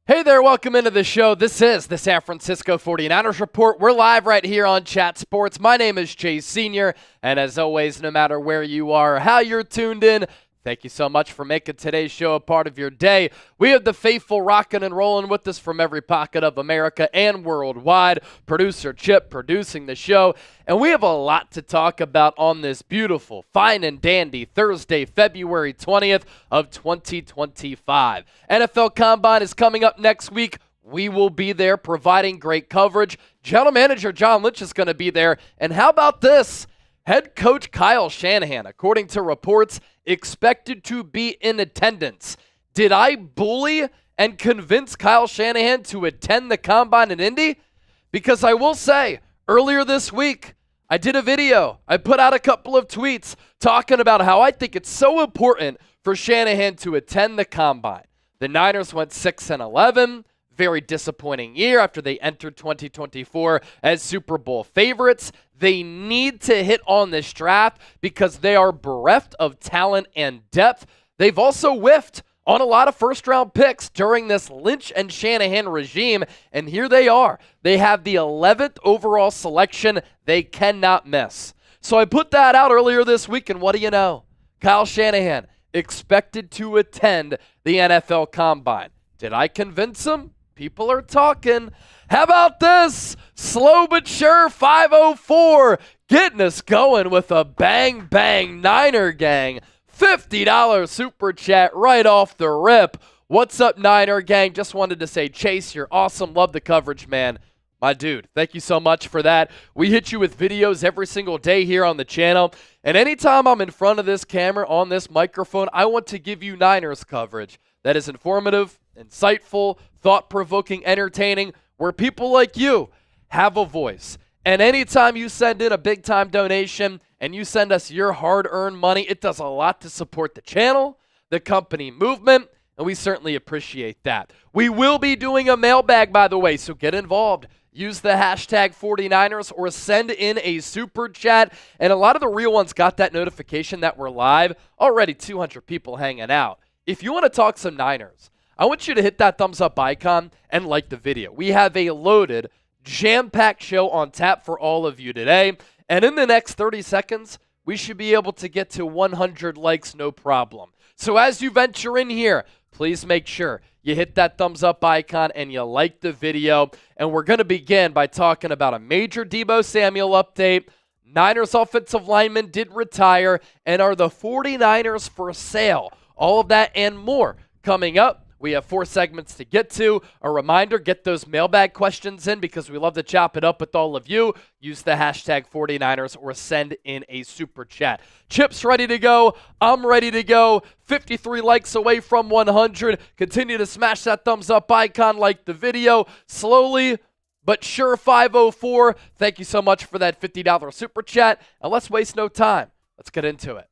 Hey there, welcome into the show. This is the San Francisco 49ers Report. We're live right here on Chat Sports. My name is Chase Sr., and as always, no matter where you are or how you're tuned in, thank you so much for making today's show a part of your day. We have the faithful rocking and rolling with us from every pocket of America and worldwide. Producer Chip producing the show. And we have a lot to talk about on this beautiful, fine and dandy Thursday, February 20th of 2025. NFL Combine is coming up next week. We will be there providing great coverage. General Manager John Lynch is going to be there. And how about this? Head coach Kyle Shanahan, according to reports, expected to be in attendance. Did I bully and convince Kyle Shanahan to attend the Combine in Indy? Because I will say, earlier this week, I did a video. I put out a couple of tweets talking about how I think it's so important for Shanahan to attend the Combine. The Niners went 6-11. Very disappointing year after they entered 2024 as Super Bowl favorites. They need to hit on this draft because they are bereft of talent and depth. They've also whiffed on a lot of first-round picks during this Lynch and Shanahan regime, and here they are. They have the 11th overall selection they cannot miss. So I put that out earlier this week, and what do you know? Kyle Shanahan expected to attend the NFL Combine. Did I convince him? People are talking. How about this? Slow but sure 504 getting us going with a bang bang Niner gang. $50 super chat right off the rip. What's up, Niner gang? Just wanted to say, Chase, you're awesome. Love the coverage, man. My dude, thank you so much for that. We hit you with videos every single day here on the channel. And anytime I'm in front of this camera on this microphone, I want to give you Niners coverage that is informative, insightful, thought-provoking, entertaining, where people like you have a voice. And anytime you send in a big-time donation and you send us your hard-earned money, it does a lot to support the channel, the company movement, and we certainly appreciate that. We will be doing a mailbag, by the way, so get involved. Use the hashtag 49ers or send in a super chat. And a lot of the real ones got that notification that we're live. Already 200 people hanging out. If you want to talk some Niners, I want you to hit that thumbs up icon and like the video. We have a loaded, jam-packed show on tap for all of you today. And in the next 30 seconds, we should be able to get to 100 likes, no problem. So as you venture in here, please make sure you hit that thumbs up icon and you like the video. And we're going to begin by talking about a major Deebo Samuel update. Niners offensive lineman did retire, and are the 49ers for sale? All of that and more coming up. We have 4 segments to get to. A reminder, get those mailbag questions in because we love to chop it up with all of you. Use the hashtag 49ers or send in a super chat. Chip's ready to go. I'm ready to go. 53 likes away from 100. Continue to smash that thumbs up icon, like the video. Slowly but sure 504. Thank you so much for that $50 super chat. And let's waste no time. Let's get into it.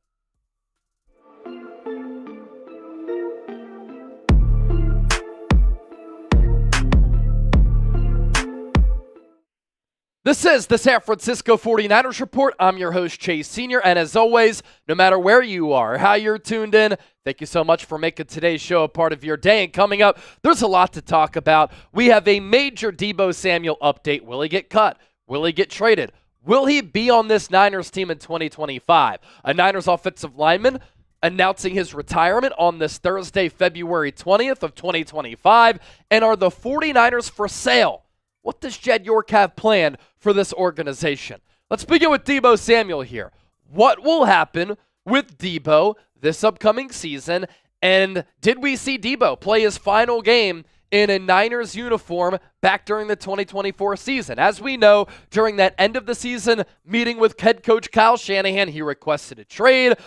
This is the San Francisco 49ers Report. I'm your host, Chase Sr., and as always, no matter where you are, how you're tuned in, thank you so much for making today's show a part of your day. And coming up, there's a lot to talk about. We have a major Deebo Samuel update. Will he get cut? Will he get traded? Will he be on this Niners team in 2025? A Niners offensive lineman announcing his retirement on this Thursday, February 20th of 2025. And are the 49ers for sale? What does Jed York have planned for this organization? Let's begin with Deebo Samuel here. What will happen with Deebo this upcoming season? And did we see Deebo play his final game in a Niners uniform back during the 2024 season? As we know, during that end of the season meeting with head coach Kyle Shanahan, he requested a trade.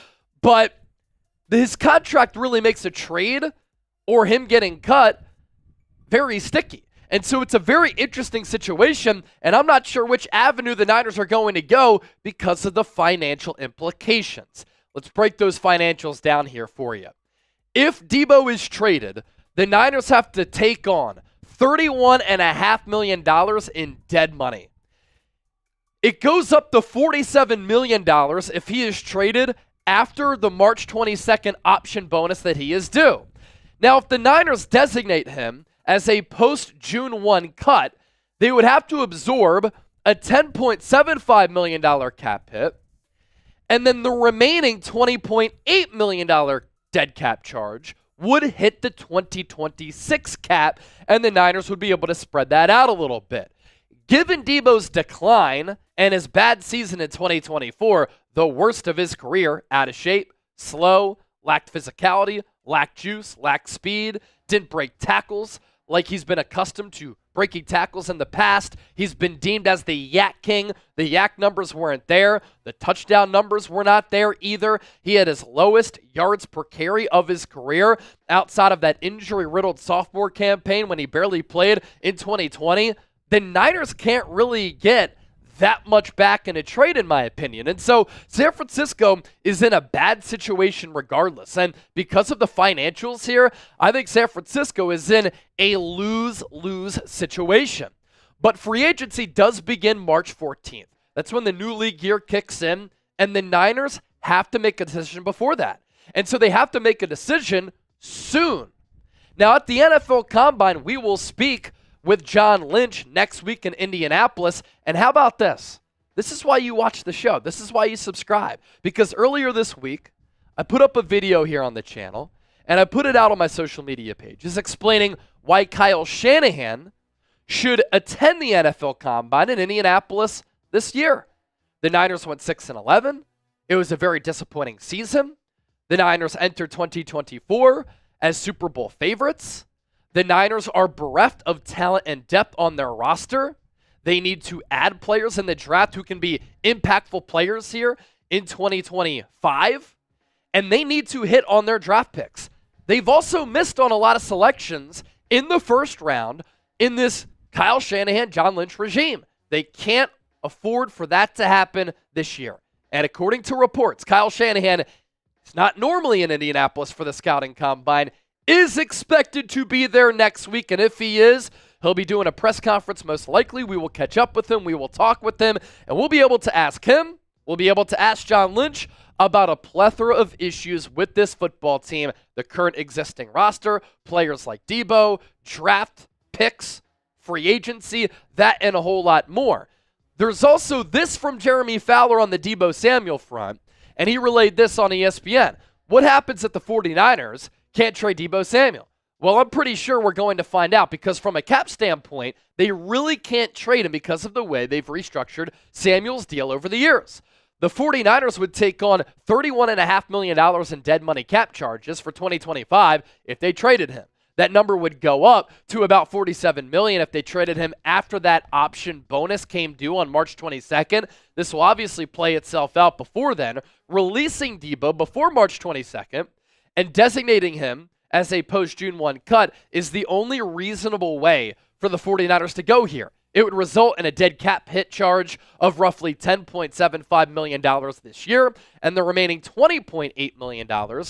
But his contract really makes a trade or him getting cut very sticky. And so it's a very interesting situation, and I'm not sure which avenue the Niners are going to go because of the financial implications. Let's break those financials down here for you. If Deebo is traded, the Niners have to take on $31.5 million in dead money. It goes up to $47 million if he is traded after the March 22nd option bonus that he is due. Now, if the Niners designate him as a post-June 1 cut, they would have to absorb a $10.75 million cap hit, and then the remaining $20.8 million dead cap charge would hit the 2026 cap, and the Niners would be able to spread that out a little bit. Given Deebo's decline and his bad season in 2024, the worst of his career, out of shape, slow, lacked physicality, lacked juice, lacked speed, didn't break tackles like he's been accustomed to breaking tackles in the past. He's been deemed as the yak king. The yak numbers weren't there. The touchdown numbers were not there either. He had his lowest yards per carry of his career outside of that injury-riddled sophomore campaign when he barely played in 2020. The Niners can't really get that much back in a trade, in my opinion. And so San Francisco is in a bad situation regardless. And because of the financials here, I think San Francisco is in a lose-lose situation. But free agency does begin March 14th. That's when the new league year kicks in, and the Niners have to make a decision before that. And so they have to make a decision soon. Now, at the NFL Combine, we will speak with John Lynch next week in Indianapolis. And how about this? This is why you watch the show. This is why you subscribe. Because earlier this week, I put up a video here on the channel, and I put it out on my social media pages explaining why Kyle Shanahan should attend the NFL Combine in Indianapolis this year. The Niners went 6-11. It was a very disappointing season. The Niners entered 2024 as Super Bowl favorites. The Niners are bereft of talent and depth on their roster. They need to add players in the draft who can be impactful players here in 2025. And they need to hit on their draft picks. They've also missed on a lot of selections in the first round in this Kyle Shanahan, John Lynch regime. They can't afford for that to happen this year. And according to reports, Kyle Shanahan is not normally in Indianapolis for the scouting combine, is expected to be there next week, and if he is, he'll be doing a press conference most likely. We will catch up with him, we will talk with him, and we'll be able to ask him, we'll be able to ask John Lynch about a plethora of issues with this football team, the current existing roster, players like Deebo, draft picks, free agency, that and a whole lot more. There's also this from Jeremy Fowler on the Deebo Samuel front, and he relayed this on ESPN. What happens if the 49ers can't trade Deebo Samuel? Well, I'm pretty sure we're going to find out, because from a cap standpoint, they really can't trade him because of the way they've restructured Samuel's deal over the years. The 49ers would take on $31.5 million in dead money cap charges for 2025 if they traded him. That number would go up to about $47 million if they traded him after that option bonus came due on March 22nd. This will obviously play itself out before then. Releasing Deebo before March 22nd and designating him as a post-June 1 cut is the only reasonable way for the 49ers to go here. It would result in a dead cap hit charge of roughly $10.75 million this year, and the remaining $20.8 million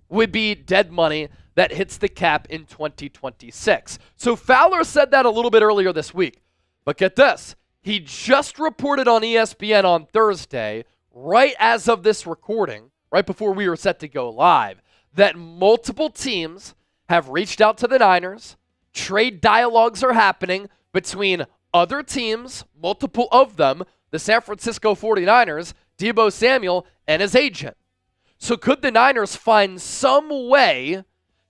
would be dead money that hits the cap in 2026. So Fowler said that a little bit earlier this week. But get this, he just reported on ESPN on Thursday, right as of this recording, right before we were set to go live, that multiple teams have reached out to the Niners. Trade dialogues are happening between other teams, multiple of them, the San Francisco 49ers, Deebo Samuel, and his agent. So could the Niners find some way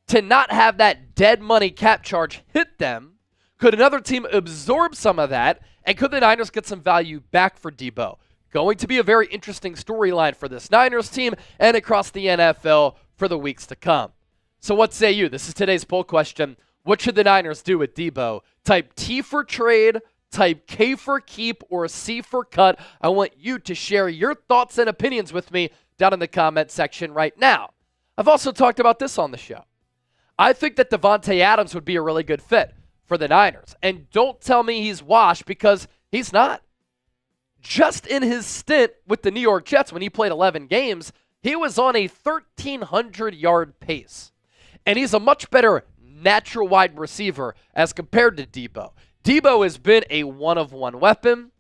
to not have that dead money cap charge hit them? Could another team absorb some of that? And could the Niners get some value back for Deebo? Going to be a very interesting storyline for this Niners team and across the NFL for the weeks to come. So what say you? This is today's poll question. What should the Niners do with Deebo? Type T for trade, type K for keep, or C for cut. I want you to share your thoughts and opinions with me down in the comment section right now. I've also talked about this on the show. I think that Devontae Adams would be a really good fit for the Niners. And don't tell me he's washed, because he's not. Just in his stint with the New York Jets when he played 11 games, he was on a 1,300-yard pace. And he's a much better natural wide receiver as compared to Deebo. Deebo has been a one-of-one weapon,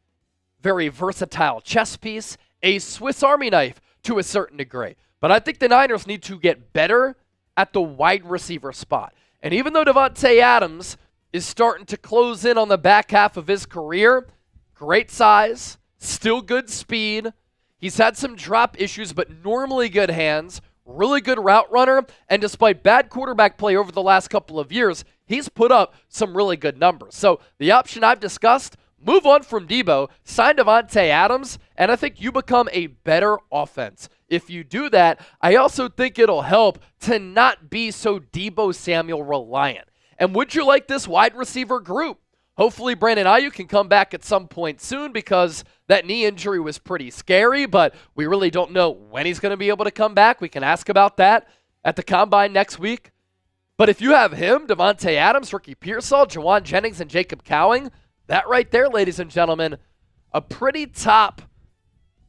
very versatile chess piece, a Swiss Army knife to a certain degree. But I think the Niners need to get better at the wide receiver spot. And even though Davante Adams is starting to close in on the back half of his career, great size, still good speed. He's had some drop issues, but normally good hands, really good route runner, and despite bad quarterback play over the last couple of years, he's put up some really good numbers. So the option I've discussed, move on from Deebo, sign Davante Adams, and I think you become a better offense. If you do that, I also think it'll help to not be so Deebo Samuel reliant. And would you like this wide receiver group? Hopefully Brandon Ayuk can come back at some point soon because that knee injury was pretty scary, but we really don't know when he's going to be able to come back. We can ask about that at the Combine next week. But if you have him, Davante Adams, Ricky Pearsall, Jawan Jennings, and Jacob Cowing, that right there, ladies and gentlemen, a pretty top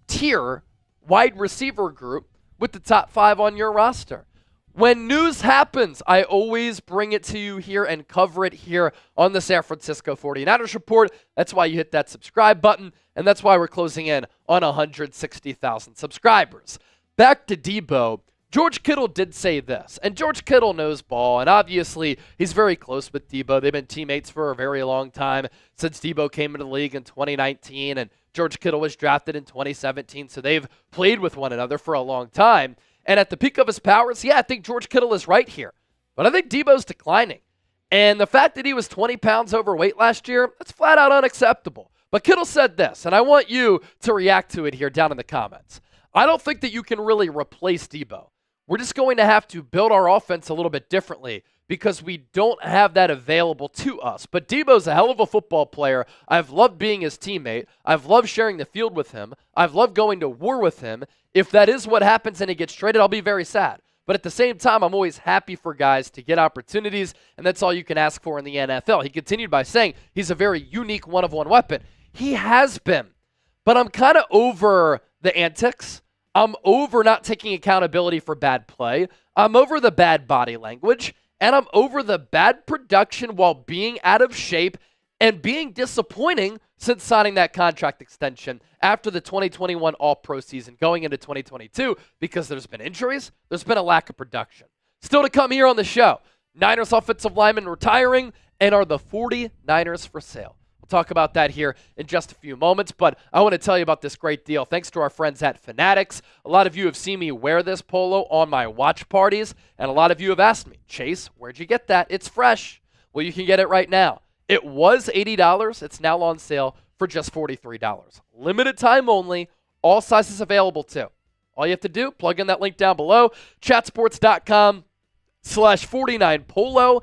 tier wide receiver group with the top 5 on your roster. When news happens, I always bring it to you here and cover it here on the San Francisco 49ers Report. That's why you hit that subscribe button, and that's why we're closing in on 160,000 subscribers. Back to Deebo. George Kittle did say this, and George Kittle knows ball, and obviously he's very close with Deebo. They've been teammates for a very long time since Deebo came into the league in 2019, and George Kittle was drafted in 2017, so they've played with one another for a long time. And at the peak of his powers, yeah, I think George Kittle is right here. But I think Deebo's declining. And the fact that he was 20 pounds overweight last year, that's flat out unacceptable. But Kittle said this, and I want you to react to it here down in the comments. I don't think that you can really replace Deebo. We're just going to have to build our offense a little bit differently because we don't have that available to us. But Deebo's a hell of a football player. I've loved being his teammate. I've loved sharing the field with him. I've loved going to war with him. If that is what happens and he gets traded, I'll be very sad. But at the same time, I'm always happy for guys to get opportunities, and that's all you can ask for in the NFL. He continued by saying he's a very unique one-of-one weapon. He has been. But I'm kind of over the antics. I'm over not taking accountability for bad play. I'm over the bad body language. And I'm over the bad production while being out of shape and being disappointing since signing that contract extension after the 2021 All-Pro season going into 2022 because there's been injuries, there's been a lack of production. Still to come here on the show, Niners offensive linemen retiring, and are the 49ers for sale? We'll talk about that here in just a few moments, but I want to tell you about this great deal. Thanks to our friends at Fanatics. A lot of you have seen me wear this polo on my watch parties, and a lot of you have asked me, Chase, where'd you get that? It's fresh. Well, you can get it right now. It was $80. It's now on sale for just $43. Limited time only. All sizes available too. All you have to do, plug in that link down below, chatsports.com/49polo,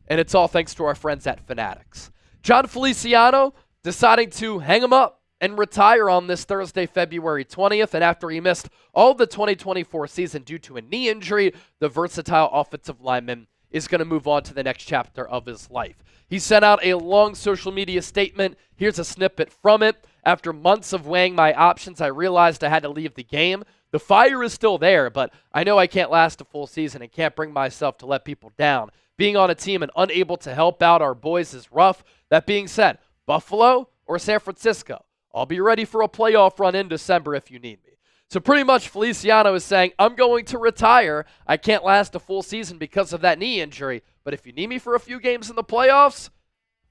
and it's all thanks to our friends at Fanatics. John Feliciano deciding to hang him up and retire on this Thursday, February 20th. And after he missed all of the 2024 season due to a knee injury, the versatile offensive lineman is going to move on to the next chapter of his life. He sent out a long social media statement. Here's a snippet from it. After months of weighing my options, I realized I had to leave the game. The fire is still there, but I know I can't last a full season and can't bring myself to let people down. Being on a team and unable to help out our boys is rough. That being said, Buffalo or San Francisco, I'll be ready for a playoff run in December if you need me. So pretty much Feliciano is saying, I'm going to retire. I can't last a full season because of that knee injury, but if you need me for a few games in the playoffs,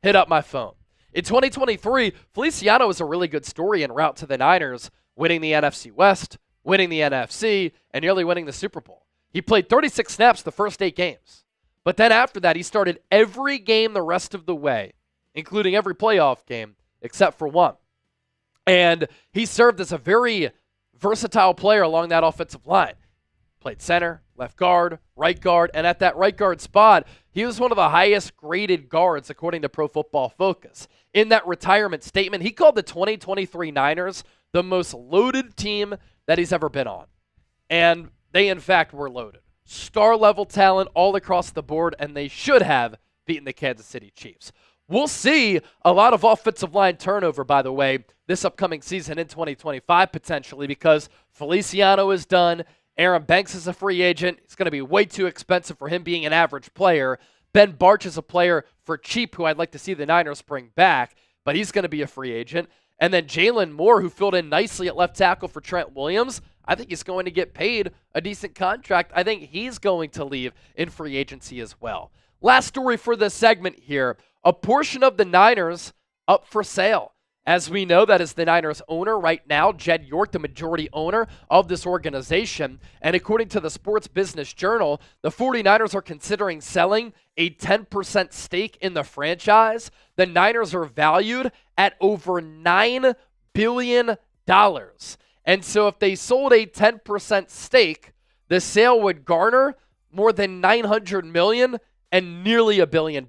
hit up my phone. In 2023, Feliciano was a really good story en route to the Niners, winning the NFC West, winning the NFC, and nearly winning the Super Bowl. He played 36 snaps the first 8 games. But then after that, he started every game the rest of the way, including every playoff game except for one. And he served as a very versatile player along that offensive line. Played center, left guard, right guard, and at that right guard spot, he was one of the highest graded guards according to Pro Football Focus. In that retirement statement, he called the 2023 Niners the most loaded team that he's ever been on. And they, in fact, were loaded. Star-level talent all across the board, and they should have beaten the Kansas City Chiefs. We'll see a lot of offensive line turnover, by the way, this upcoming season in 2025 potentially because Feliciano is done. Aaron Banks is a free agent. It's going to be way too expensive for him being an average player. Ben Barch is a player for cheap who I'd like to see the Niners bring back, but he's going to be a free agent. And then Jalen Moore, who filled in nicely at left tackle for Trent Williams, I think he's going to get paid a decent contract. I think he's going to leave in free agency as well. Last story for this segment here. A portion of the Niners up for sale. As we know, that is the Niners owner right now, Jed York, the majority owner of this organization. And according to the Sports Business Journal, the 49ers are considering selling a 10% stake in the franchise. The Niners are valued at over $9 billion. And so if they sold a 10% stake, the sale would garner more than $900 million and nearly $1 billion.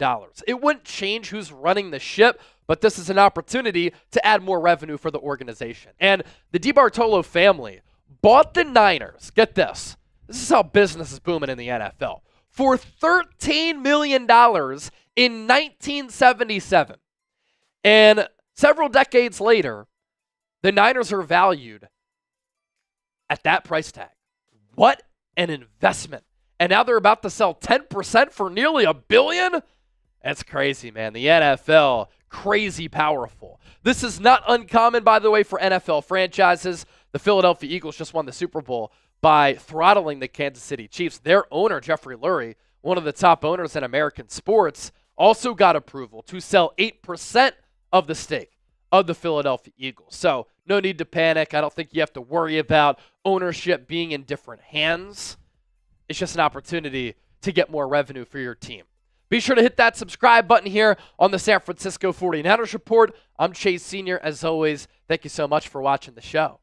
It wouldn't change who's running the ship, but this is an opportunity to add more revenue for the organization. And the DiBartolo family bought the Niners, get this, this is how business is booming in the NFL, for $13 million in 1977. And several decades later, the Niners are valued at that price tag. What an investment. And now they're about to sell 10% for nearly $1 billion? That's crazy, man. The NFL, crazy powerful. This is not uncommon, by the way, for NFL franchises. The Philadelphia Eagles just won the Super Bowl by throttling the Kansas City Chiefs. Their owner, Jeffrey Lurie, one of the top owners in American sports, also got approval to sell 8% of the stake of the Philadelphia Eagles. So no need to panic. I don't think you have to worry about ownership being in different hands. It's just an opportunity to get more revenue for your team. Be sure to hit that subscribe button here on the San Francisco 49ers Report. I'm Chase Sr. As always, thank you so much for watching the show.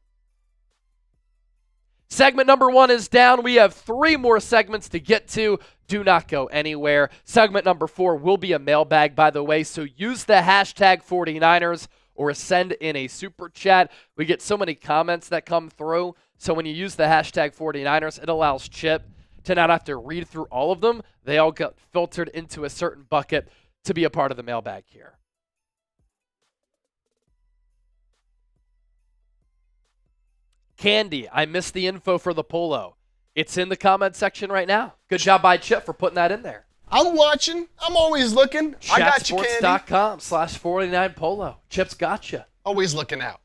Segment number 1 is down. We have 3 more segments to get to. Do not go anywhere. Segment number 4 will be a mailbag, by the way, so use the hashtag 49ers or send in a super chat. We get so many comments that come through, so when you use the hashtag 49ers, it allows Chip to not have to read through all of them. They all get filtered into a certain bucket to be a part of the mailbag here. Candy, I missed the info for the polo. It's in the comment section right now. Good job by Chip for putting that in there. I'm watching. I'm always looking. I got you, Candy. Chatsports.com/49polo. Chip's got you. Always looking out.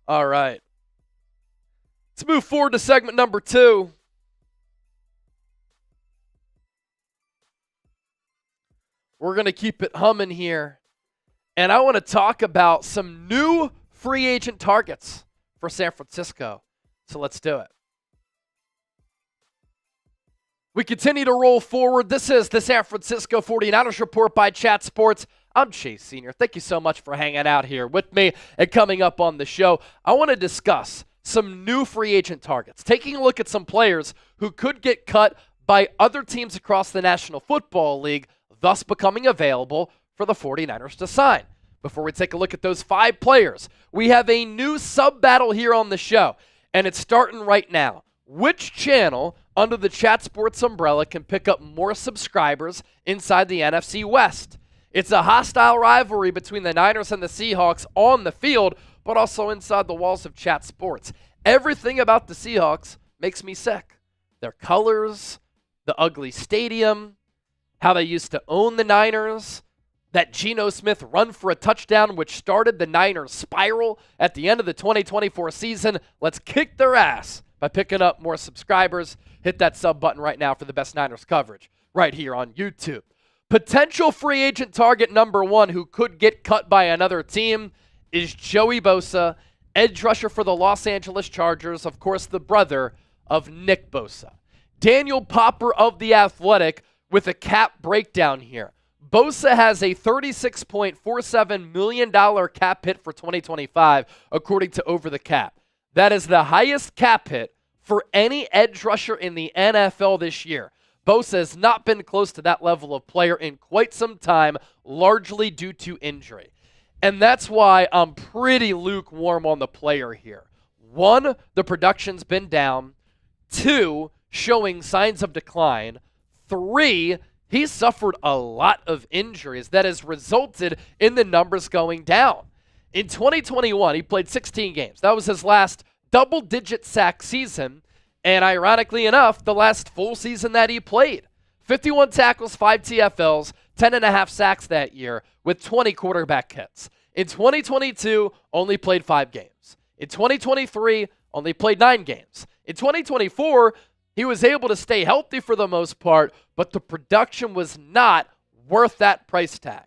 All right. Let's move forward to segment number 2. We're going to keep it humming here. And I want to talk about some new free agent targets for San Francisco. So let's do it. We continue to roll forward. This is the San Francisco 49ers Report by Chat Sports. I'm Chase Sr. Thank you so much for hanging out here with me. And coming up on the show, I want to discuss some new free agent targets, taking a look at some players who could get cut by other teams across the National Football League, thus becoming available for the 49ers to sign. Before we take a look at those 5 players, we have a new sub-battle here on the show, and it's starting right now. Which channel under the Chat Sports umbrella can pick up more subscribers inside the NFC West? It's a hostile rivalry between the Niners and the Seahawks on the field, but also inside the walls of Chat Sports. Everything about the Seahawks makes me sick. Their colors, the ugly stadium, how they used to own the Niners, that Geno Smith run for a touchdown, which started the Niners spiral at the end of the 2024 season. Let's kick their ass by picking up more subscribers. Hit that sub button right now for the best Niners coverage right here on YouTube. Potential free agent target number 1 who could get cut by another team is Joey Bosa, edge rusher for the Los Angeles Chargers, of course the brother of Nick Bosa. Daniel Popper of The Athletic with a cap breakdown here. Bosa has a $36.47 million cap hit for 2025, according to Over the Cap. That is the highest cap hit for any edge rusher in the NFL this year. Bosa has not been close to that level of player in quite some time, largely due to injury. And that's why I'm pretty lukewarm on the player here. 1, the production's been down. 2, showing signs of decline. 3, he's suffered a lot of injuries that has resulted in the numbers going down. In 2021, he played 16 games. That was his last double-digit sack season, and ironically enough, the last full season that he played. 51 tackles, 5 TFLs, 10.5 sacks that year with 20 quarterback hits. In 2022, only played 5 games. In 2023, only played 9 games. In 2024, He was able to stay healthy for the most part, but the production was not worth that price tag.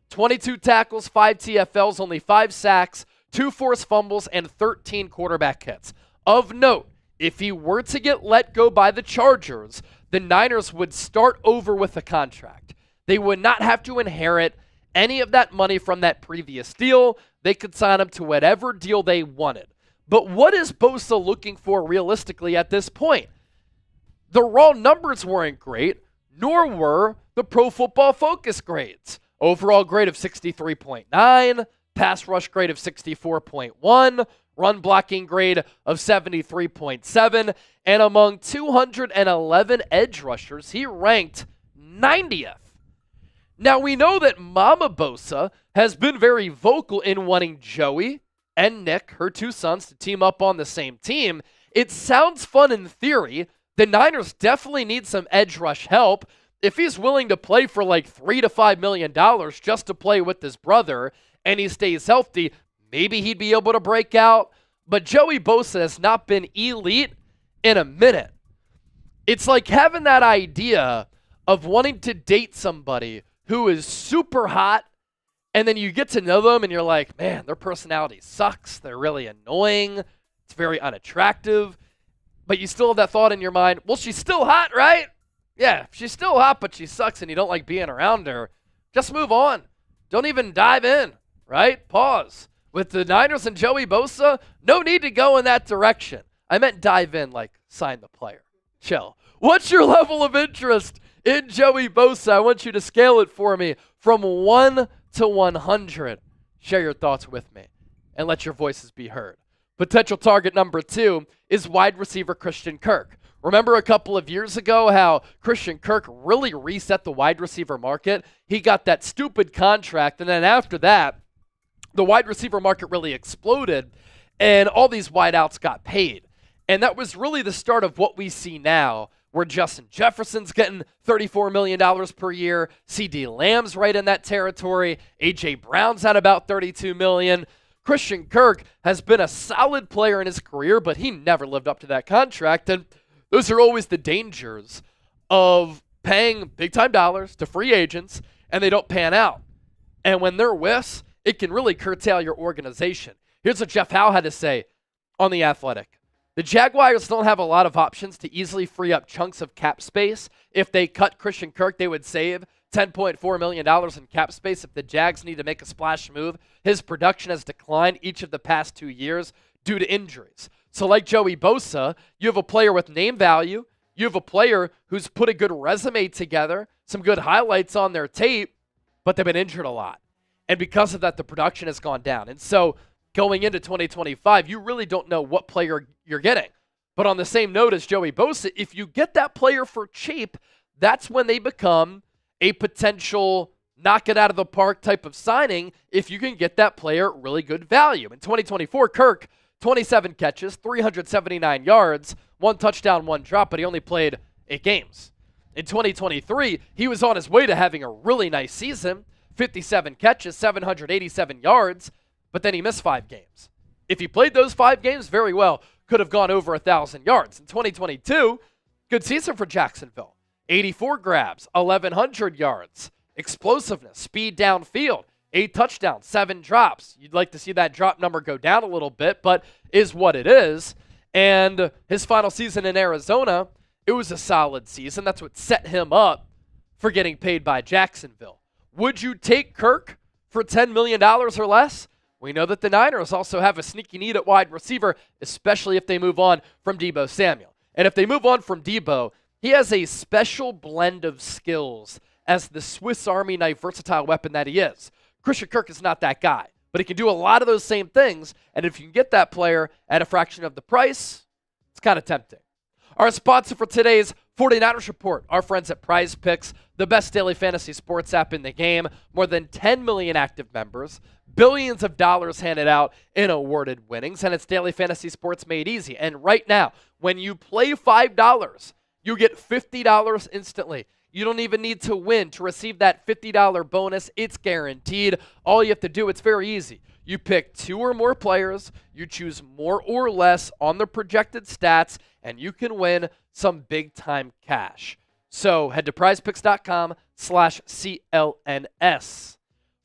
22 tackles, 5 TFLs, only 5 sacks, 2 forced fumbles, and 13 quarterback hits. Of note, if he were to get let go by the Chargers, the Niners would start over with a contract. They would not have to inherit any of that money from that previous deal. They could sign him to whatever deal they wanted. But what is Bosa looking for realistically at this point? The raw numbers weren't great, nor were the Pro Football Focus grades. Overall grade of 63.9, pass rush grade of 64.1, run blocking grade of 73.7, and among 211 edge rushers, he ranked 90th. Now, we know that Mama Bosa has been very vocal in wanting Joey and Nick, her 2 sons, to team up on the same team. It sounds fun in theory. The Niners definitely need some edge rush help. If he's willing to play for like $3 to $5 million just to play with his brother and he stays healthy, maybe he'd be able to break out. But Joey Bosa has not been elite in a minute. It's like having that idea of wanting to date somebody who is super hot, and then you get to know them and you're like, man, their personality sucks. They're really annoying. It's very unattractive. But you still have that thought in your mind, well, she's still hot, right? Yeah, she's still hot, but she sucks and you don't like being around her. Just move on. Don't even dive in, right? Pause. With the Niners and Joey Bosa, no need to go in that direction. I meant dive in like sign the player. Chill. What's your level of interest in Joey Bosa? I want you to scale it for me from 1 to 100. Share your thoughts with me and let your voices be heard. Potential target number 2 is wide receiver Christian Kirk. Remember a couple of years ago how Christian Kirk really reset the wide receiver market? He got that stupid contract, and then after that, the wide receiver market really exploded, and all these wideouts got paid. And that was really the start of what we see now, where Justin Jefferson's getting $34 million per year, CD Lamb's right in that territory, A.J. Brown's at about $32 million. Christian Kirk has been a solid player in his career, but he never lived up to that contract, and those are always the dangers of paying big-time dollars to free agents, and they don't pan out. And when they're whiffs, it can really curtail your organization. Here's what Jeff Howe had to say on The Athletic. The Jaguars don't have a lot of options to easily free up chunks of cap space. If they cut Christian Kirk, they would save $10.4 million in cap space. If the Jags need to make a splash move, his production has declined each of the past 2 years due to injuries. So like Joey Bosa, you have a player with name value. You have a player who's put a good resume together, some good highlights on their tape, but they've been injured a lot. And because of that, the production has gone down. And so going into 2025, you really don't know what player you're getting. But on the same note as Joey Bosa, if you get that player for cheap, that's when they become a potential knock it out of the park type of signing if you can get that player at really good value. In 2024, Kirk, 27 catches, 379 yards, 1 touchdown, 1 drop, but he only played 8 games. In 2023, he was on his way to having a really nice season, 57 catches, 787 yards, but then he missed 5 games. If he played those 5 games, very well, could have gone over 1,000 yards. In 2022, good season for Jacksonville. 84 grabs, 1,100 yards, explosiveness, speed downfield, 8 touchdowns, 7 drops. You'd like to see that drop number go down a little bit, but is what it is. And his final season in Arizona, it was a solid season. That's what set him up for getting paid by Jacksonville. Would you take Kirk for $10 million or less? We know that the Niners also have a sneaky need at wide receiver, especially if they move on from Deebo Samuel. And if they move on from Deebo, he has a special blend of skills as the Swiss Army knife versatile weapon that he is. Christian Kirk is not that guy, but he can do a lot of those same things, and if you can get that player at a fraction of the price, it's kind of tempting. Our sponsor for today's 49ers Report, our friends at Prize Picks, the best daily fantasy sports app in the game, more than 10 million active members, billions of dollars handed out in awarded winnings, and it's daily fantasy sports made easy. And right now, when you play $5, you get $50 instantly. You don't even need to win to receive that $50 bonus. It's guaranteed. All you have to do, it's very easy. You pick 2 or more players, you choose more or less on the projected stats, and you can win some big-time cash. So head to prizepicks.com/CLNS.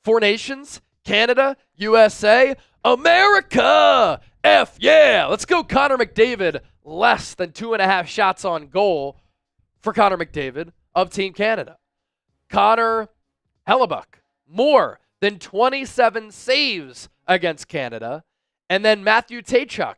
Four nations, Canada, USA, America! F yeah! Let's go Connor McDavid, less than 2.5 shots on goal for Connor McDavid of Team Canada. Connor Hellebuck, more than 27 saves against Canada. And then Matthew Tkachuk,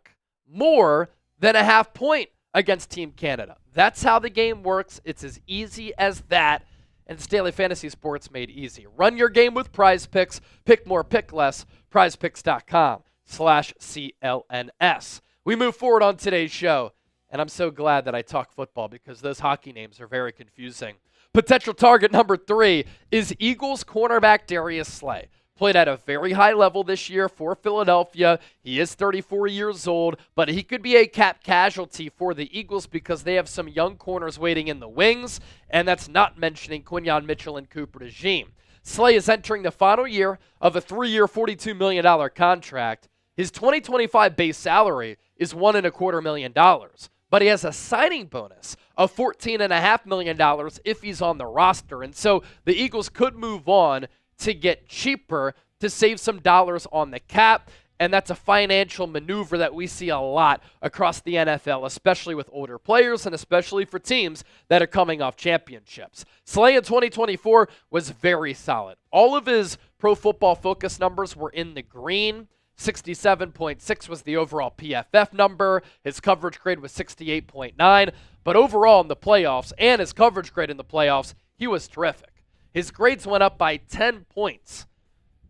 more than a half point against Team Canada. That's how the game works. It's as easy as that. And it's daily fantasy sports made easy. Run your game with Prize Picks. Pick more, pick less. prizepicks.com/CLNS. We move forward on today's show. And I'm so glad that I talk football because those hockey names are very confusing. Potential target number 3 is Eagles cornerback Darius Slay. Played at a very high level this year for Philadelphia. He is 34 years old, but he could be a cap casualty for the Eagles because they have some young corners waiting in the wings, and that's not mentioning Quinyon Mitchell and Cooper DeJean. Slay is entering the final year of a 3-year, $42 million contract. His 2025 base salary is $1.25 million, but he has a signing bonus of $14.5 million if he's on the roster. And so the Eagles could move on to get cheaper to save some dollars on the cap. And that's a financial maneuver that we see a lot across the NFL, especially with older players and especially for teams that are coming off championships. Slay in 2024 was very solid. All of his Pro Football Focus numbers were in the green. 67.6 was the overall PFF number. His coverage grade was 68.9. But overall in the playoffs and his coverage grade in the playoffs, he was terrific. His grades went up by 10 points.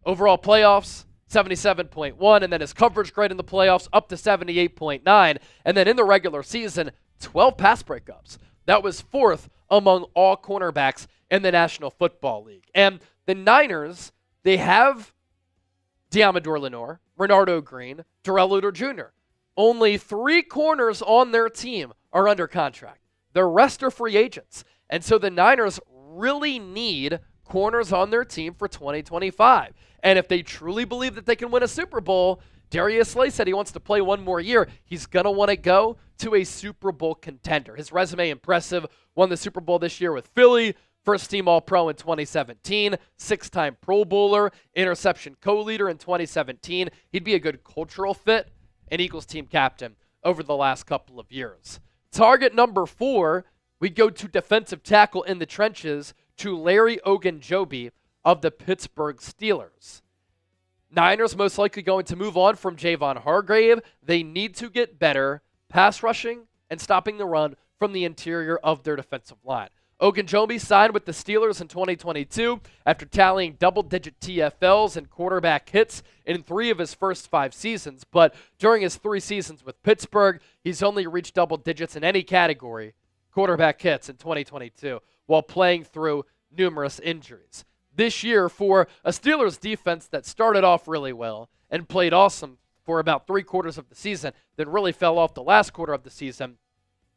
Overall playoffs, 77.1, and then his coverage grade in the playoffs up to 78.9. And then in the regular season, 12 pass breakups. That was 4th among all cornerbacks in the National Football League. And the Niners, they have Deommodore Lenoir, Renardo Green, Terrell Luter Jr. Only 3 corners on their team are under contract. The rest are free agents. And so the Niners really need corners on their team for 2025. And if they truly believe that they can win a Super Bowl, Darius Slay said he wants to play one more year. He's going to want to go to a Super Bowl contender. His resume impressive. Won the Super Bowl this year with Philly. First team All-Pro in 2017, 6-time Pro Bowler, interception co-leader in 2017. He'd be a good cultural fit and Eagles team captain over the last couple of years. Target number 4, we go to defensive tackle in the trenches to Larry Ogunjobi of the Pittsburgh Steelers. Niners most likely going to move on from Javon Hargrave. They need to get better pass rushing and stopping the run from the interior of their defensive line. Ogunjobi signed with the Steelers in 2022 after tallying double-digit TFLs and quarterback hits in 3 of his first 5 seasons. But during his 3 seasons with Pittsburgh, he's only reached double digits in any category, quarterback hits, in 2022, while playing through numerous injuries. This year, for a Steelers defense that started off really well and played awesome for about 3 quarters of the season, then really fell off the last quarter of the season,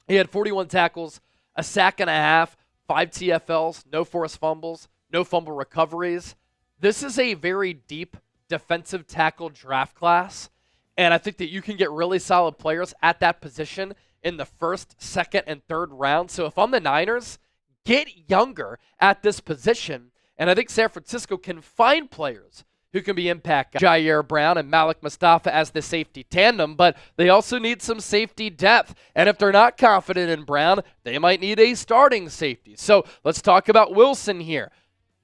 he had 41 tackles, a sack and a half, 5 TFLs, no forced fumbles, no fumble recoveries. This is a very deep defensive tackle draft class, and I think that you can get really solid players at that position in the 1st, 2nd, and 3rd round. So if I'm the Niners, get younger at this position, and I think San Francisco can find players who can be impact guys. Jair Brown and Malik Mustafa as the safety tandem, but they also need some safety depth. And if they're not confident in Brown, they might need a starting safety. So let's talk about Wilson here.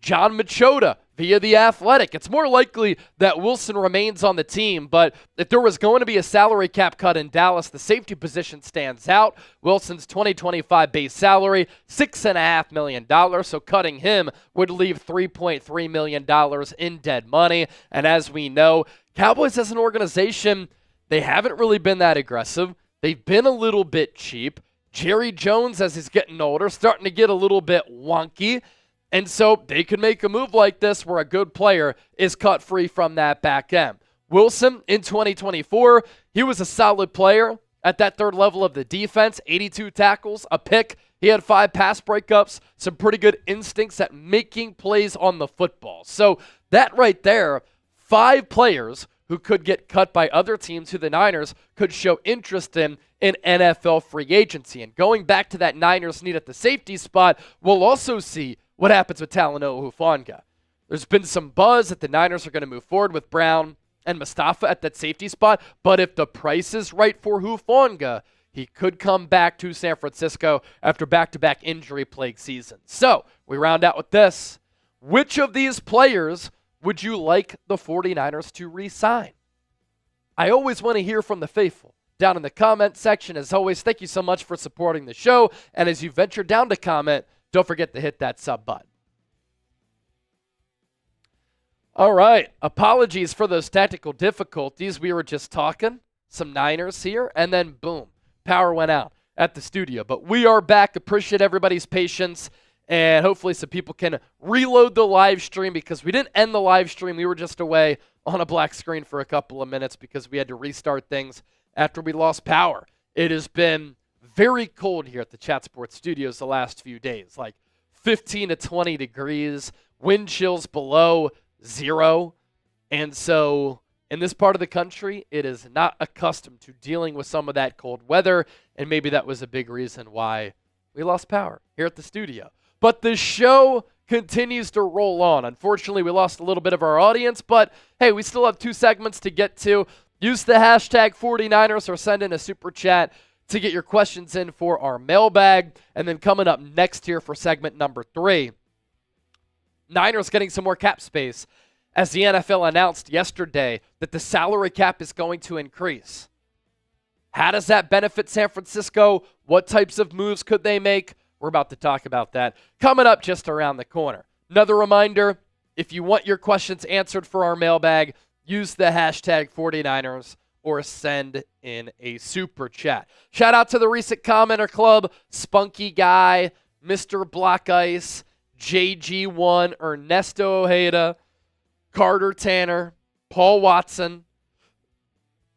John Machota via The Athletic. It's more likely that Wilson remains on the team, but if there was going to be a salary cap cut in Dallas, the safety position stands out. Wilson's 2025 base salary, $6.5 million, so cutting him would leave $3.3 million in dead money. And as we know, Cowboys as an organization, they haven't really been that aggressive. They've been a little bit cheap. Jerry Jones, as he's getting older, starting to get a little bit wonky. And so they could make a move like this where a good player is cut free from that back end. Wilson in 2024, he was a solid player at that 3rd level of the defense, 82 tackles, a pick. He had 5 pass breakups, some pretty good instincts at making plays on the football. So that right there, 5 players who could get cut by other teams who the Niners could show interest in NFL free agency. And going back to that Niners need at the safety spot, we'll also see what happens with Talanoa Hufanga. There's been some buzz that the Niners are going to move forward with Brown and Mustafa at that safety spot, but if the price is right for Hufanga, he could come back to San Francisco after back-to-back injury-plagued seasons. So, we round out with this. Which of these players would you like the 49ers to re-sign? I always want to hear from the faithful down in the comment section. As always, thank you so much for supporting the show. And as you venture down to comment, don't forget to hit that sub button. All right. Apologies for those technical difficulties. We were just talking some Niners here, and then boom, power went out at the studio. But we are back. Appreciate everybody's patience. And hopefully some people can reload the live stream because we didn't end the live stream. We were just away on a black screen for a couple of minutes because we had to restart things after we lost power. It has been very cold here at the Chat Sports Studios the last few days, like 15 to 20 degrees, wind chills below 0. And so in this part of the country, it is not accustomed to dealing with some of that cold weather. And maybe that was a big reason why we lost power here at the studio. But the show continues to roll on. Unfortunately, we lost a little bit of our audience, but hey, we still have 2 segments to get to. Use the hashtag 49ers or send in a super chat to get your questions in for our mailbag. And then coming up next here for segment number 3, Niners getting some more cap space as the NFL announced yesterday that the salary cap is going to increase. How does that benefit San Francisco? What types of moves could they make? We're about to talk about that coming up just around the corner. Another reminder, if you want your questions answered for our mailbag, use the hashtag 49ers or send in a super chat. Shout out to the recent commenter club, Spunky Guy, Mr. Black Ice, JG1, Ernesto Ojeda, Carter Tanner, Paul Watson,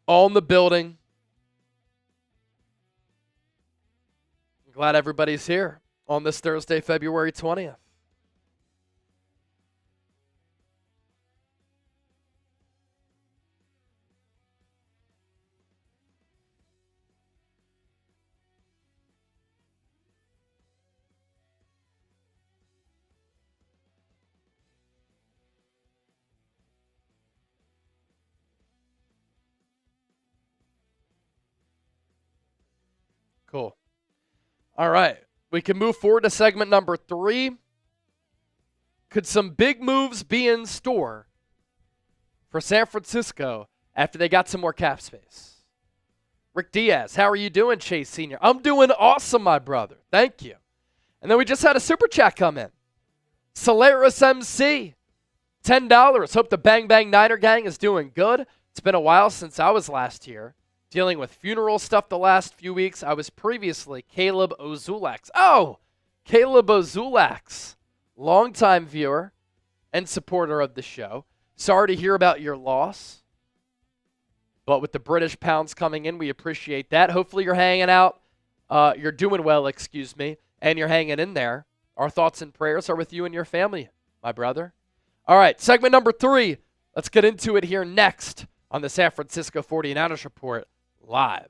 all in the building. Glad everybody's here on this Thursday, February 20th. Cool. All right, we can move forward to segment number 3. Could some big moves be in store for San Francisco after they got some more cap space? Rick Diaz, how are you doing, Chase Sr.? I'm doing awesome, my brother. Thank you. And then we just had a super chat come in. Solaris MC, $10. Hope the Bang Bang Niner gang is doing good. It's been a while since I was last here. Dealing with funeral stuff the last few weeks. I was previously Caleb Ozulax. Oh, Caleb Ozulax, longtime viewer and supporter of the show. Sorry to hear about your loss. But with the British pounds coming in, we appreciate that. Hopefully you're hanging out. You're doing well, excuse me, and you're hanging in there. Our thoughts and prayers are with you and your family, my brother. All right, segment number 3. Let's get into it here next on the San Francisco 49ers Report. Live.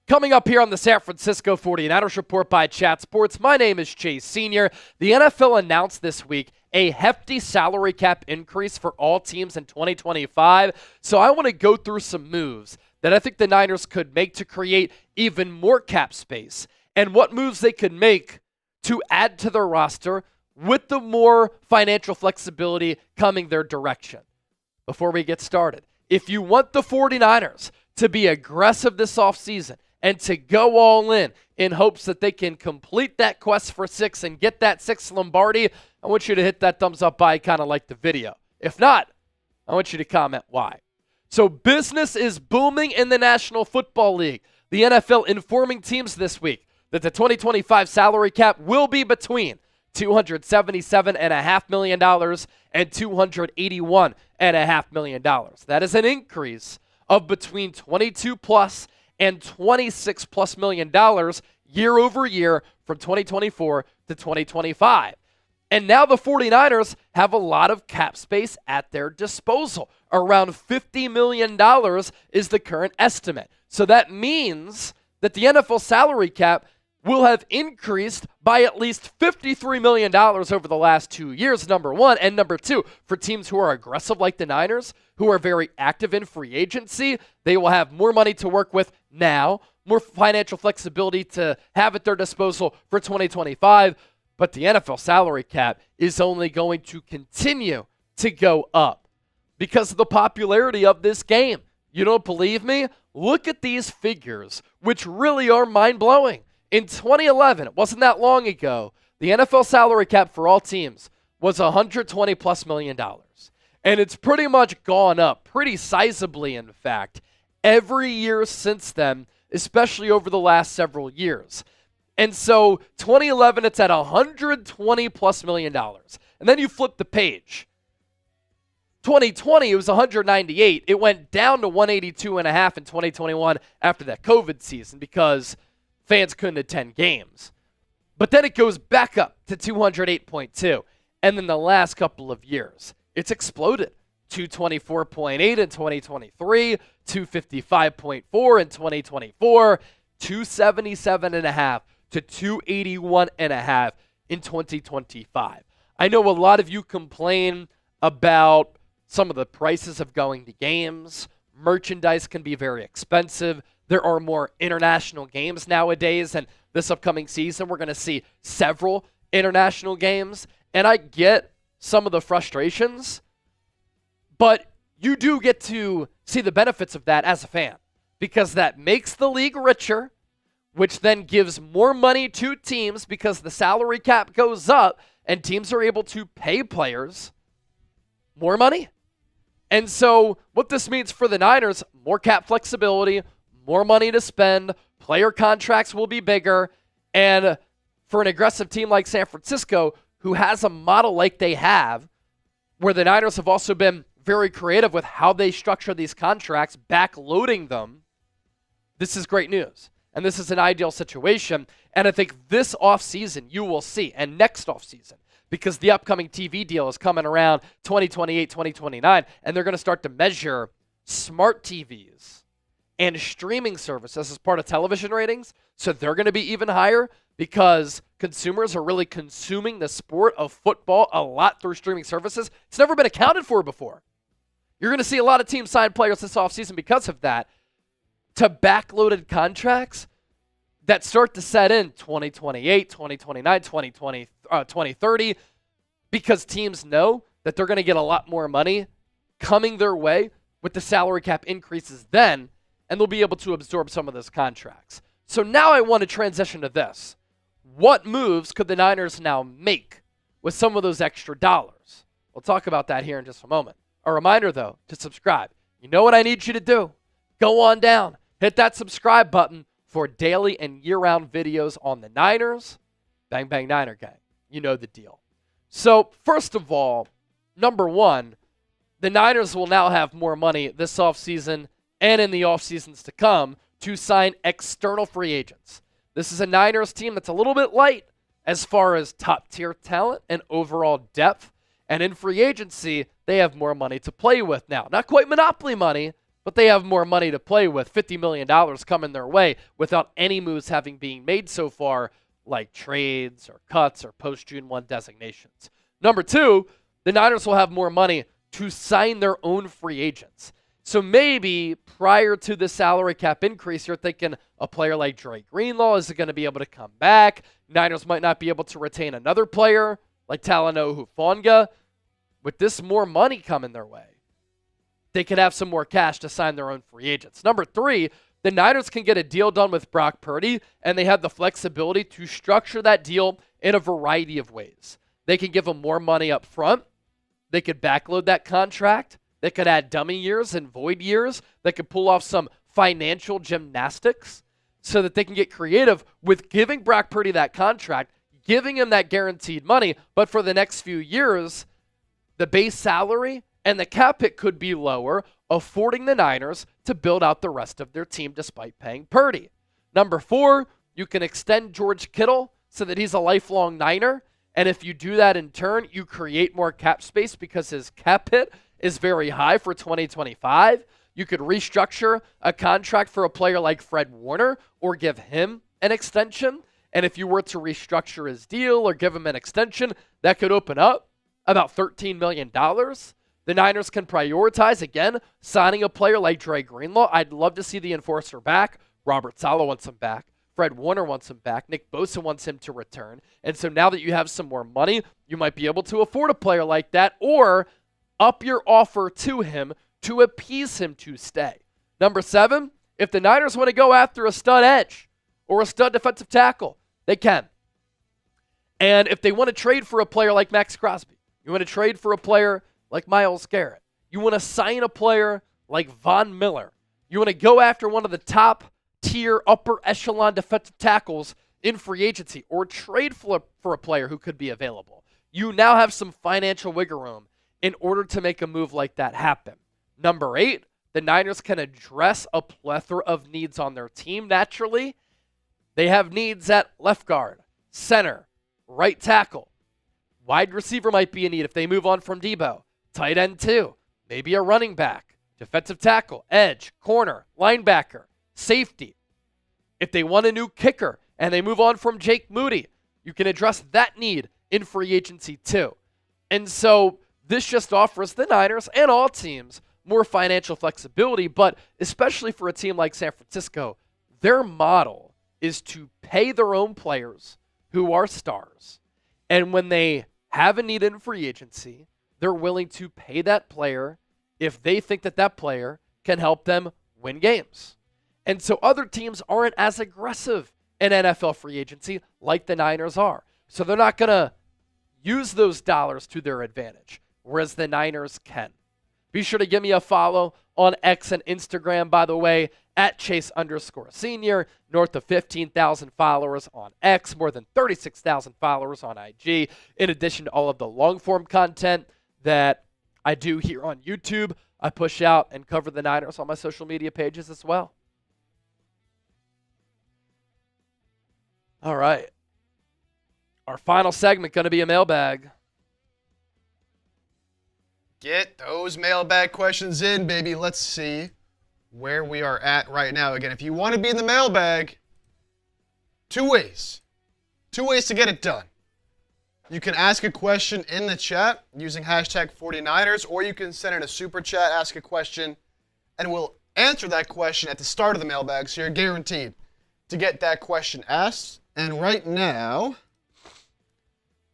Coming up here on the San Francisco 49ers Report by Chat Sports, my name is Chase Sr. The NFL announced this week a hefty salary cap increase for all teams in 2025, so I want to go through some moves that I think the Niners could make to create even more cap space and what moves they could make to add to their roster with the more financial flexibility coming their direction. Before we get started, if you want the 49ers to be aggressive this offseason and to go all in hopes that they can complete that quest for 6 and get that 6th Lombardi, I want you to hit that thumbs up icon and like the video. If not, I want you to comment why. So business is booming in the National Football League. The NFL informing teams this week that the 2025 salary cap will be between $277.5 million and $281.5 million. That is an increase of between 22 plus and 26 plus million dollars year over year from 2024 to 2025. And now the 49ers have a lot of cap space at their disposal. Around $50 million is the current estimate. So that means that the NFL salary cap will have increased by at least $53 million over the last 2 years, number one. And number two, for teams who are aggressive like the Niners, who are very active in free agency, they will have more money to work with now, more financial flexibility to have at their disposal for 2025. But the NFL salary cap is only going to continue to go up because of the popularity of this game. You don't believe me? Look at these figures, which really are mind-blowing. In 2011, it wasn't that long ago, the NFL salary cap for all teams was $120+ million. And it's pretty much gone up, pretty sizably, in fact, every year since then, especially over the last several years. And so 2011, it's at $120+ million. And then you flip the page. 2020, it was 198. It went down to 182.5 in 2021 after that COVID season because fans couldn't attend games. But then it goes back up to 208.2. And then the last couple of years, it's exploded. 224.8 in 2023, 255.4 in 2024, 277.5 to 281.5 in 2025. I know a lot of you complain about some of the prices of going to games. Merchandise can be very expensive. There are more international games nowadays, and this upcoming season we're going to see several international games. And I get some of the frustrations, but you do get to see the benefits of that as a fan because that makes the league richer, which then gives more money to teams because the salary cap goes up and teams are able to pay players more money. And so what this means for the Niners, more cap flexibility, more money to spend, player contracts will be bigger, and for an aggressive team like San Francisco, who has a model like they have, where the Niners have also been very creative with how they structure these contracts, backloading them, this is great news. And this is an ideal situation. And I think this offseason you will see, and next offseason, because the upcoming TV deal is coming around 2028, 2029, and they're going to start to measure smart TVs and streaming services as part of television ratings. So they're going to be even higher because consumers are really consuming the sport of football a lot through streaming services. It's never been accounted for before. You're going to see a lot of teams sign players this offseason because of that, to backloaded contracts that start to set in 2028, 2029, 2030, because teams know that they're going to get a lot more money coming their way with the salary cap increases then, and they'll be able to absorb some of those contracts. So now I want to transition to this. What moves could the Niners now make with some of those extra dollars? We'll talk about that here in just a moment. A reminder, though, to subscribe. You know what I need you to do? Go on down. Hit that subscribe button for daily and year-round videos on the Niners. Bang, bang, Niner gang. You know the deal. So, first of all, number one, the Niners will now have more money this offseason and in the offseasons to come to sign external free agents. This is a Niners team that's a little bit light as far as top-tier talent and overall depth. And in free agency, they have more money to play with now. Not quite monopoly money, but they have more money to play with. $50 million coming their way without any moves having been made so far, like trades or cuts or post-June 1 designations. Number two, the Niners will have more money to sign their own free agents. So maybe prior to the salary cap increase, you're thinking a player like Dre Greenlaw is going to be able to come back. Niners might not be able to retain another player like Talanoa Hufanga. With this more money coming their way, they could have some more cash to sign their own free agents. Number three, the Niners can get a deal done with Brock Purdy, and they have the flexibility to structure that deal in a variety of ways. They can give him more money up front. They could backload that contract. They could add dummy years and void years. They could pull off some financial gymnastics so that they can get creative with giving Brock Purdy that contract, giving him that guaranteed money, but for the next few years, the base salary and the cap hit could be lower, affording the Niners to build out the rest of their team despite paying Purdy. Number four, you can extend George Kittle so that he's a lifelong Niner, And if you do that in turn, you create more cap space because his cap hit is very high for 2025. You could restructure a contract for a player like Fred Warner or give him an extension. And if you were to restructure his deal or give him an extension, that could open up about $13 million. The Niners can prioritize, again, signing a player like Dre Greenlaw. I'd love to see the enforcer back. Robert Saleh wants him back. Fred Warner wants him back. Nick Bosa wants him to return. And so now that you have some more money, you might be able to afford a player like that or up your offer to him to appease him to stay. Number 7, if the Niners want to go after a stud edge or a stud defensive tackle, they can. And if they want to trade for a player like Max Crosby, you want to trade for a player like Myles Garrett, you want to sign a player like Von Miller, you want to go after one of the top tier upper echelon defensive tackles in free agency or trade for a player who could be available, you now have some financial wiggle room in order to make a move like that happen. Number 8, the Niners can address a plethora of needs on their team naturally. They have needs at left guard, center, right tackle. Wide receiver might be a need if they move on from Deebo. Tight end too. Maybe a running back, defensive tackle, edge, corner, linebacker, safety. If they want a new kicker and they move on from Jake Moody, you can address that need in free agency too. And so this just offers the Niners and all teams more financial flexibility, but especially for a team like San Francisco, their model is to pay their own players who are stars. And when they have a need in free agency, they're willing to pay that player if they think that that player can help them win games. And so other teams aren't as aggressive in NFL free agency like the Niners are. So they're not going to use those dollars to their advantage, whereas the Niners can. Be sure to give me a follow on X and Instagram, by the way, at Chase_Senior, north of 15,000 followers on X, more than 36,000 followers on IG, in addition to all of the long-form content that I do here on YouTube. I push out and cover the Niners on my social media pages as well. All right. Our final segment going to be a mailbag. Get those mailbag questions in, baby. Let's see where we are at right now. Again, if you want to be in the mailbag, two ways. Two ways to get it done. You can ask a question in the chat using hashtag 49ers, or you can send in a super chat, ask a question, and we'll answer that question at the start of the mailbag, so you're guaranteed to get that question asked. And right now,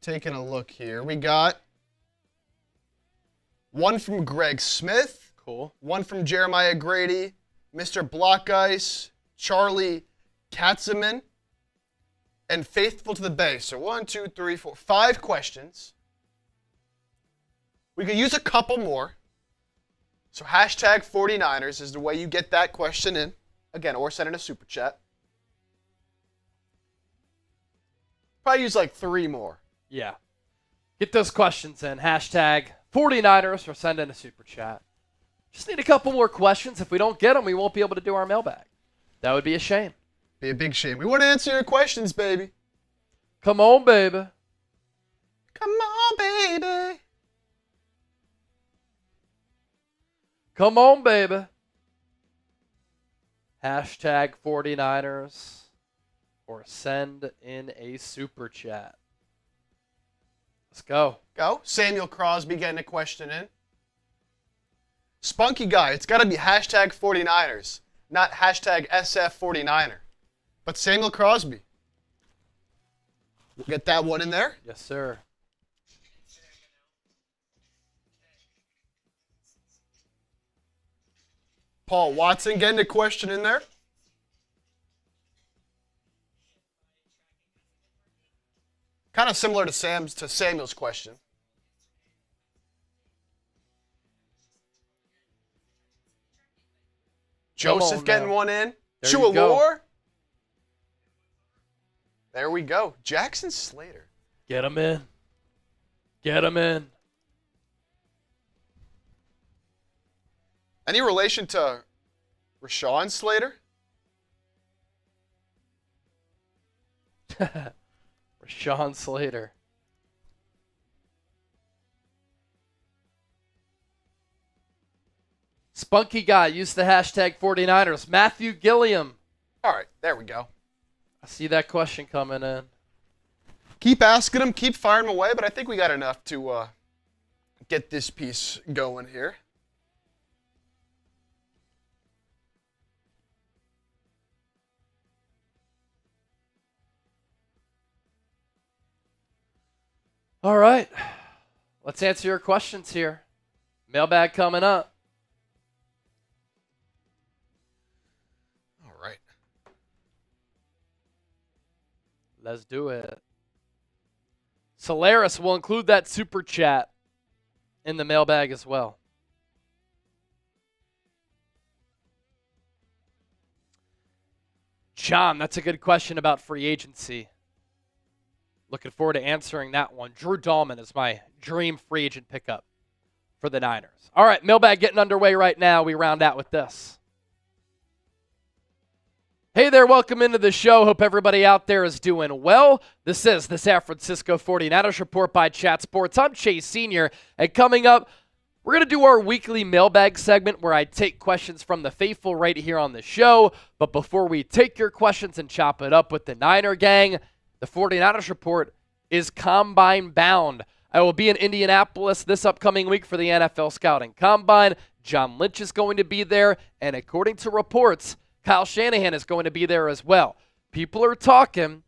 taking a look here, we got one from Greg Smith. Cool. One from Jeremiah Grady, Mr. Block Ice, Charlie Katzeman, and Faithful to the Bay. So 1, 2, 3, 4, 5 questions. We could use a couple more. So hashtag 49ers is the way you get that question in. Again, or send in a super chat. Probably use like 3 more. Yeah. Get those questions in. Hashtag 49ers or send in a super chat. Just need a couple more questions. If we don't get them, we won't be able to do our mailbag. That would be a shame. Be a big shame. We want to answer your questions, baby. Come on, baby. Come on, baby. Come on, baby. Hashtag 49ers or send in a super chat. Let's go. Go. Samuel Crosby getting a question in. Spunky guy, it's got to be hashtag 49ers, not hashtag SF49er. But Samuel Crosby. We'll get that one in there. Yes, sir. Paul Watson getting a question in there. Kind of similar to Samuel's question. Joseph getting one in. Chua. There we go. Jackson Slater. Get him in. Get him in. Any relation to Rashawn Slater? Rashawn Slater. Spunky Guy, use the hashtag 49ers. Matthew Gilliam. All right, there we go. I see that question coming in. Keep asking them, keep firing them away, but I think we got enough to get this piece going here. All right. Let's answer your questions here. Mailbag coming up. All right. Let's do it. Solaris will include that super chat in the mailbag as well. John, that's a good question about free agency. Looking forward to answering that one. Drew Dahlman is my dream free agent pickup for the Niners. All right, mailbag getting underway right now. We round out with this. Hey there, welcome into the show. Hope everybody out there is doing well. This is the San Francisco 49ers Report by Chat Sports. I'm Chase Sr., and coming up, we're going to do our weekly mailbag segment where I take questions from the faithful right here on the show. But before we take your questions and chop it up with the Niner gang, the 49ers Report is combine bound. I will be in Indianapolis this upcoming week for the NFL Scouting Combine. John Lynch is going to be there, and according to reports, Kyle Shanahan is going to be there as well. People are talking,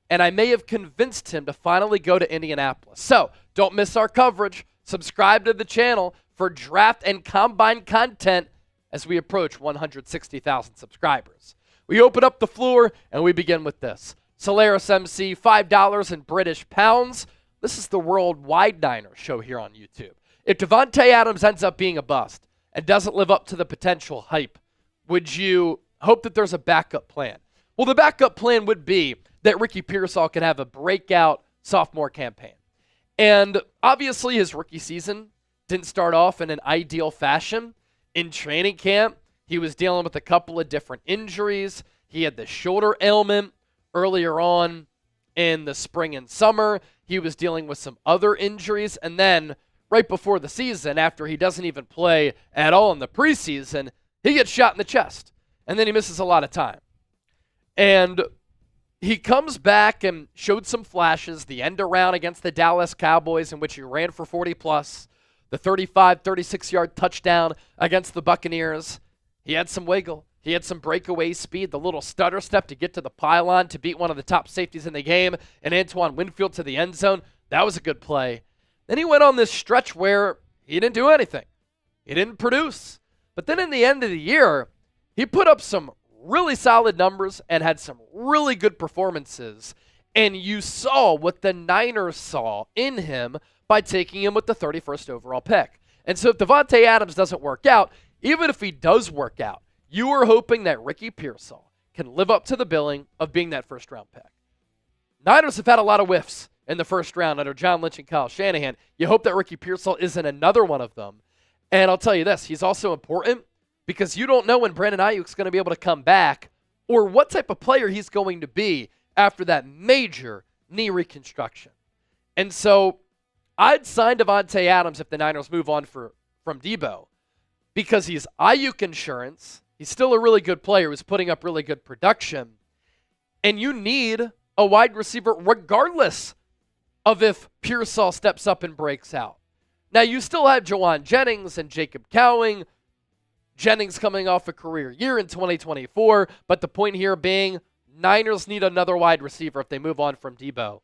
and I may have convinced him to finally go to Indianapolis. So don't miss our coverage. Subscribe to the channel for draft and combine content as we approach 160,000 subscribers. We open up the floor, and we begin with this. Solaris MC, $5 in British pounds. This is the Worldwide Niners show here on YouTube. If Davante Adams ends up being a bust and doesn't live up to the potential hype, would you hope that there's a backup plan? Well, the backup plan would be that Ricky Pearsall can have a breakout sophomore campaign. And obviously his rookie season didn't start off in an ideal fashion. In training camp, he was dealing with a couple of different injuries. He had the shoulder ailment. Earlier on in the spring and summer, he was dealing with some other injuries. And then right before the season, after he doesn't even play at all in the preseason, he gets shot in the chest. And then he misses a lot of time. And he comes back and showed some flashes. The end around against the Dallas Cowboys in which he ran for 40+. The 35, 36-yard touchdown against the Buccaneers. He had some wiggle. He had some breakaway speed, the little stutter step to get to the pylon to beat one of the top safeties in the game, and Antoine Winfield to the end zone. That was a good play. Then he went on this stretch where he didn't do anything. He didn't produce. But then in the end of the year, he put up some really solid numbers and had some really good performances. And you saw what the Niners saw in him by taking him with the 31st overall pick. And so if Davante Adams doesn't work out, even if he does work out, you are hoping that Ricky Pearsall can live up to the billing of being that first-round pick. Niners have had a lot of whiffs in the first round under John Lynch and Kyle Shanahan. You hope that Ricky Pearsall isn't another one of them. And I'll tell you this, he's also important because you don't know when Brandon Ayuk's going to be able to come back or what type of player he's going to be after that major knee reconstruction. And so I'd sign Davante Adams if the Niners move on from Deebo because he's Ayuk insurance. He's still a really good player who's putting up really good production. And you need a wide receiver regardless of if Pearsall steps up and breaks out. Now, you still have Jawan Jennings and Jacob Cowing. Jennings coming off a career year in 2024. But the point here being, Niners need another wide receiver if they move on from Deebo.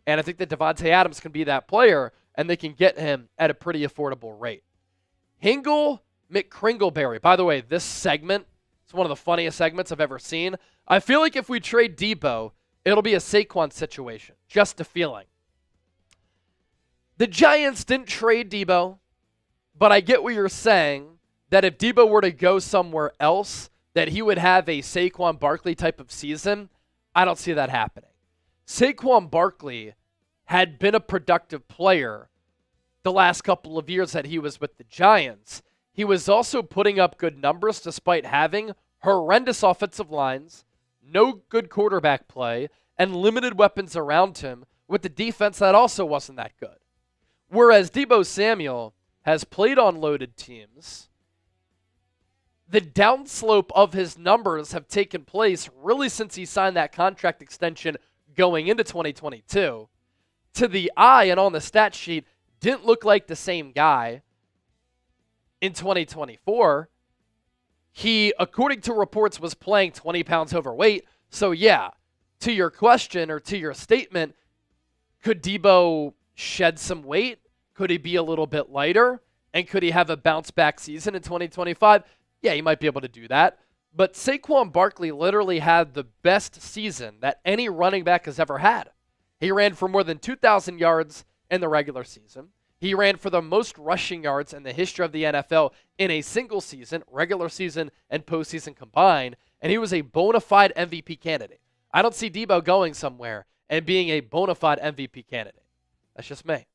And I think that Davante Adams can be that player, and they can get him at a pretty affordable rate. Hingle McCringleberry. By the way, this segment is one of the funniest segments I've ever seen. I feel like if we trade Deebo, it'll be a Saquon situation. Just a feeling. The Giants didn't trade Deebo, but I get what you're saying, that if Deebo were to go somewhere else, that he would have a Saquon Barkley type of season. I don't see that happening. Saquon Barkley had been a productive player the last couple of years that he was with the Giants. He was also putting up good numbers despite having horrendous offensive lines, no good quarterback play, and limited weapons around him with the defense that also wasn't that good. Whereas Deebo Samuel has played on loaded teams, the downslope of his numbers have taken place really since he signed that contract extension going into 2022. To the eye and on the stat sheet, didn't look like the same guy in 2024. He, according to reports, was playing 20 pounds overweight. So yeah, to your question or to your statement, could Deebo shed some weight? Could he be a little bit lighter? And could he have a bounce back season in 2025? Yeah, he might be able to do that. But Saquon Barkley literally had the best season that any running back has ever had. He ran for more than 2,000 yards in the regular season. He ran for the most rushing yards in the history of the NFL in a single season, regular season and postseason combined, and he was a bona fide MVP candidate. I don't see Deebo going somewhere and being a bona fide MVP candidate. That's just me.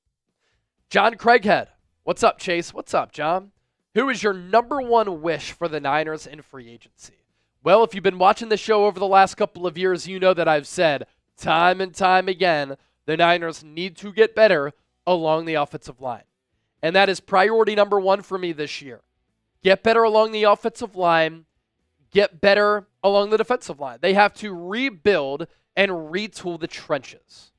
John Craighead. What's up, Chase? What's up, John? Who is your number one wish for the Niners in free agency? Well, if you've been watching the show over the last couple of years, you know that I've said time and time again, the Niners need to get better along the offensive line. And that is priority number one for me this year. Get better along the offensive line. Get better along the defensive line. They have to rebuild and retool the trenches.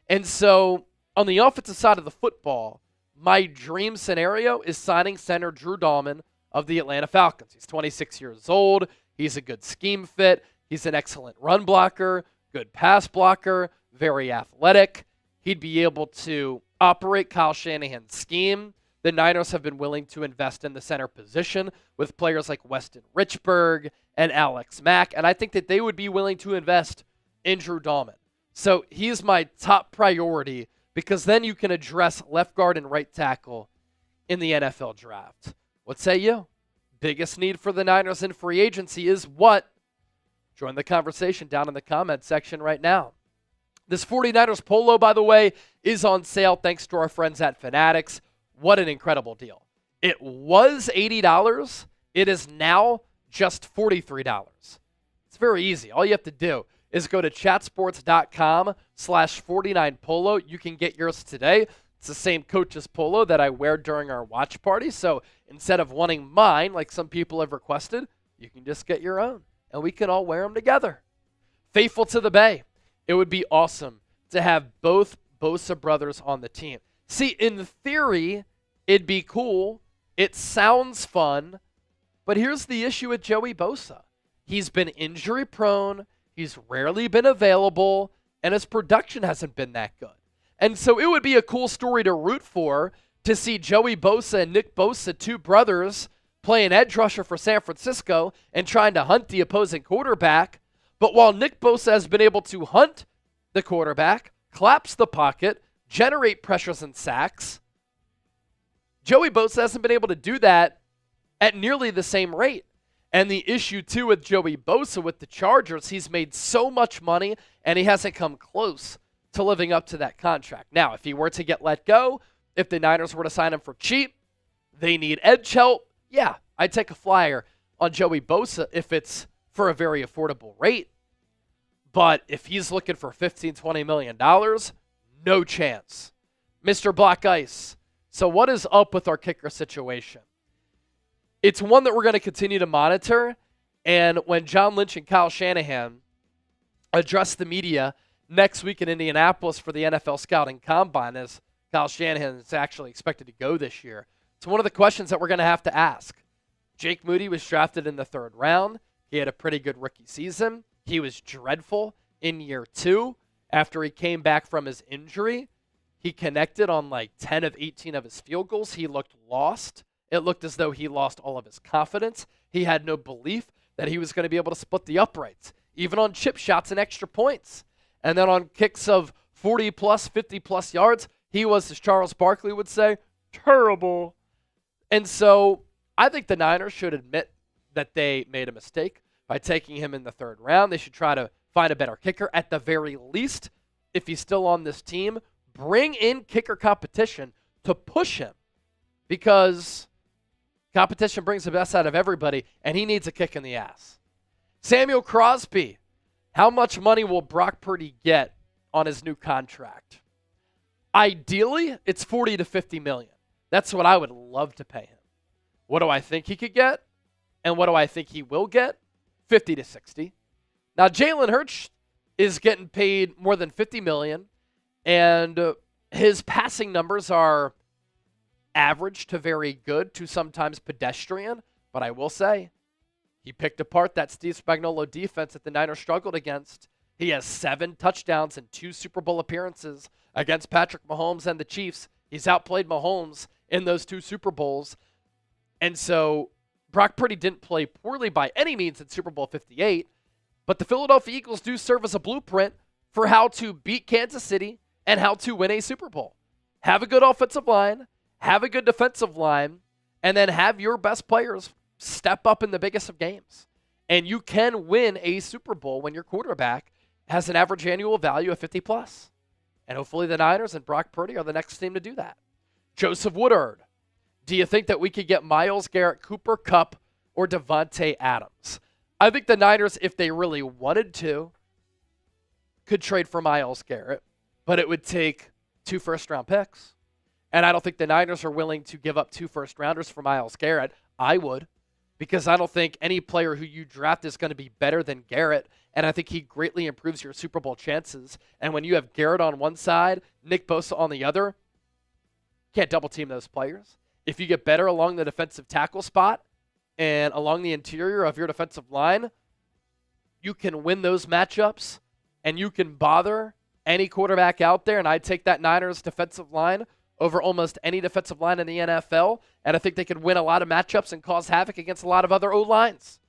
And so on the offensive side of the football, my dream scenario is signing center Drew Dalman of the Atlanta Falcons. He's 26 years old. He's a good scheme fit. He's an excellent run blocker, good pass blocker, very athletic. He'd be able to operate Kyle Shanahan's scheme. The Niners have been willing to invest in the center position with players like Weston Richburg and Alex Mack, and I think that they would be willing to invest in Drew Dalman. So he's my top priority because then you can address left guard and right tackle in the NFL draft. What say you? Biggest need for the Niners in free agency is what? Join the conversation down in the comments section right now. This 49ers polo, by the way, is on sale thanks to our friends at Fanatics. What an incredible deal. It was $80. It is now just $43. It's very easy. All you have to do is go to chatsports.com/49polo. You can get yours today. It's the same coach's polo that I wear during our watch party. So instead of wanting mine, like some people have requested, you can just get your own, and we can all wear them together. Faithful to the Bay. It would be awesome to have both Bosa brothers on the team. See, in theory, it'd be cool. It sounds fun. But here's the issue with Joey Bosa. He's been injury prone. He's rarely been available. And his production hasn't been that good. And so it would be a cool story to root for to see Joey Bosa and Nick Bosa, two brothers, playing edge rusher for San Francisco and trying to hunt the opposing quarterback. But while Nick Bosa has been able to hunt the quarterback, collapse the pocket, generate pressures and sacks, Joey Bosa hasn't been able to do that at nearly the same rate. And the issue, too, with Joey Bosa with the Chargers, he's made so much money, and he hasn't come close to living up to that contract. Now, if he were to get let go, if the Niners were to sign him for cheap, they need edge help, yeah, I'd take a flyer on Joey Bosa if it's for a very affordable rate. But if he's looking for $15, $20 million, no chance. Mr. Black Ice, so what is up with our kicker situation? It's one that we're going to continue to monitor, and when John Lynch and Kyle Shanahan address the media next week in Indianapolis for the NFL Scouting Combine, as Kyle Shanahan is actually expected to go this year, it's one of the questions that we're going to have to ask. Jake Moody was drafted in the 3rd round. He had a pretty good rookie season. He was dreadful in year 2 after he came back from his injury. He connected on like 10 of 18 of his field goals. He looked lost. It looked as though he lost all of his confidence. He had no belief that he was going to be able to split the uprights, even on chip shots and extra points. And then on kicks of 40-plus, 50-plus yards, he was, as Charles Barkley would say, terrible. And so I think the Niners should admit that they made a mistake by taking him in the 3rd round. They should try to find a better kicker. At the very least, if he's still on this team, bring in kicker competition to push him, because competition brings the best out of everybody, and he needs a kick in the ass. Samuel Crosby, how much money will Brock Purdy get on his new contract? Ideally, it's $40 to $50 million. That's what I would love to pay him. What do I think he could get? And what do I think he will get? 50 to 60. Now, Jalen Hurts is getting paid more than $50 million, and his passing numbers are average to very good to sometimes pedestrian. But I will say, he picked apart that Steve Spagnuolo defense that the Niners struggled against. He has 7 touchdowns and 2 Super Bowl appearances against Patrick Mahomes and the Chiefs. He's outplayed Mahomes in those 2 Super Bowls. And so Brock Purdy didn't play poorly by any means in Super Bowl 58, but the Philadelphia Eagles do serve as a blueprint for how to beat Kansas City and how to win a Super Bowl. Have a good offensive line, have a good defensive line, and then have your best players step up in the biggest of games. And you can win a Super Bowl when your quarterback has an average annual value of 50 plus. And hopefully the Niners and Brock Purdy are the next team to do that. Joseph Woodard, do you think that we could get Myles Garrett, Cooper Kupp, or Devontae Adams? I think the Niners, if they really wanted to, could trade for Myles Garrett, but it would take 2 first-round picks. And I don't think the Niners are willing to give up 2 first-rounders for Myles Garrett. I would, because I don't think any player who you draft is going to be better than Garrett, and I think he greatly improves your Super Bowl chances. And when you have Garrett on one side, Nick Bosa on the other, you can't double-team those players. If you get better along the defensive tackle spot and along the interior of your defensive line, you can win those matchups and you can bother any quarterback out there. And I'd take that Niners defensive line over almost any defensive line in the NFL. And I think they could win a lot of matchups and cause havoc against a lot of other O-lines.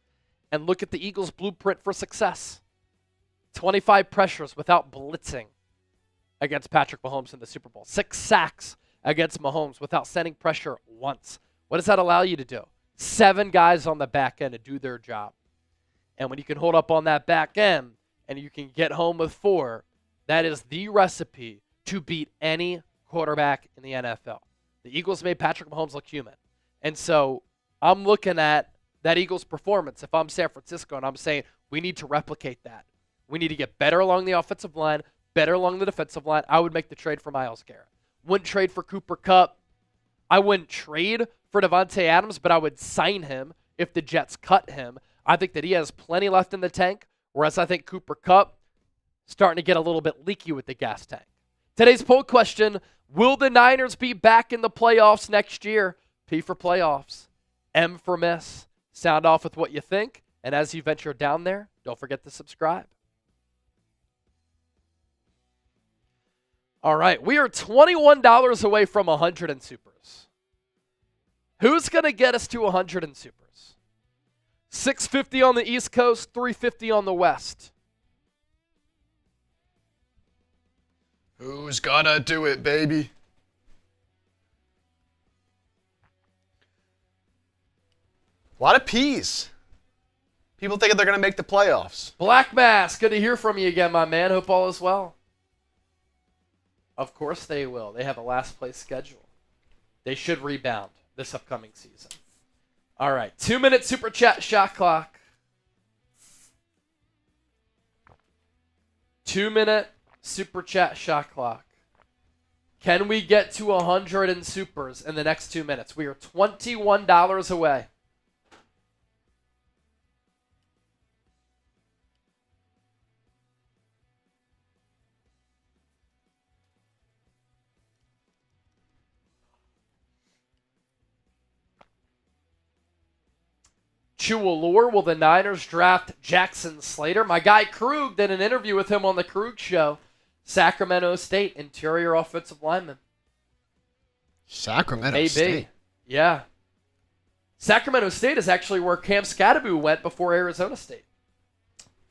And look at the Eagles' blueprint for success. 25 pressures without blitzing against Patrick Mahomes in the Super Bowl. 6 sacks against Mahomes without sending pressure once. What does that allow you to do? 7 guys on the back end to do their job. And when you can hold up on that back end and you can get home with 4, that is the recipe to beat any quarterback in the NFL. The Eagles made Patrick Mahomes look human. And so I'm looking at that Eagles performance. If I'm San Francisco and I'm saying we need to replicate that. We need to get better along the offensive line, better along the defensive line. I would make the trade for Myles Garrett. Wouldn't trade for Cooper Kupp. I wouldn't trade for Devontae Adams, but I would sign him if the Jets cut him. I think that he has plenty left in the tank, whereas I think Cooper Kupp starting to get a little bit leaky with the gas tank. Today's poll question, will the Niners be back in the playoffs next year? P for playoffs, M for miss. Sound off with what you think, and as you venture down there, don't forget to subscribe. All right, we are $21 away from 100 in supers. Who's going to get us to 100 in supers? $650 on the East Coast, $350 on the West. Who's gonna do it, baby? A lot of P's. People thinking they're gonna make the playoffs. Black Mass, good to hear from you again, my man. Hope all is well. Of course they will. They have a last place schedule. They should rebound this upcoming season. All right, 2-minute super chat shot clock. 2-minute super chat shot clock. Can we get to 100 in supers in the next 2 minutes? We are $21 away. Chua, will the Niners draft Jackson Slater? My guy Krug did an interview with him on the Krug Show. Sacramento State, interior offensive lineman. Sacramento State? Yeah. Sacramento State is actually where Cam Scadaboo went before Arizona State.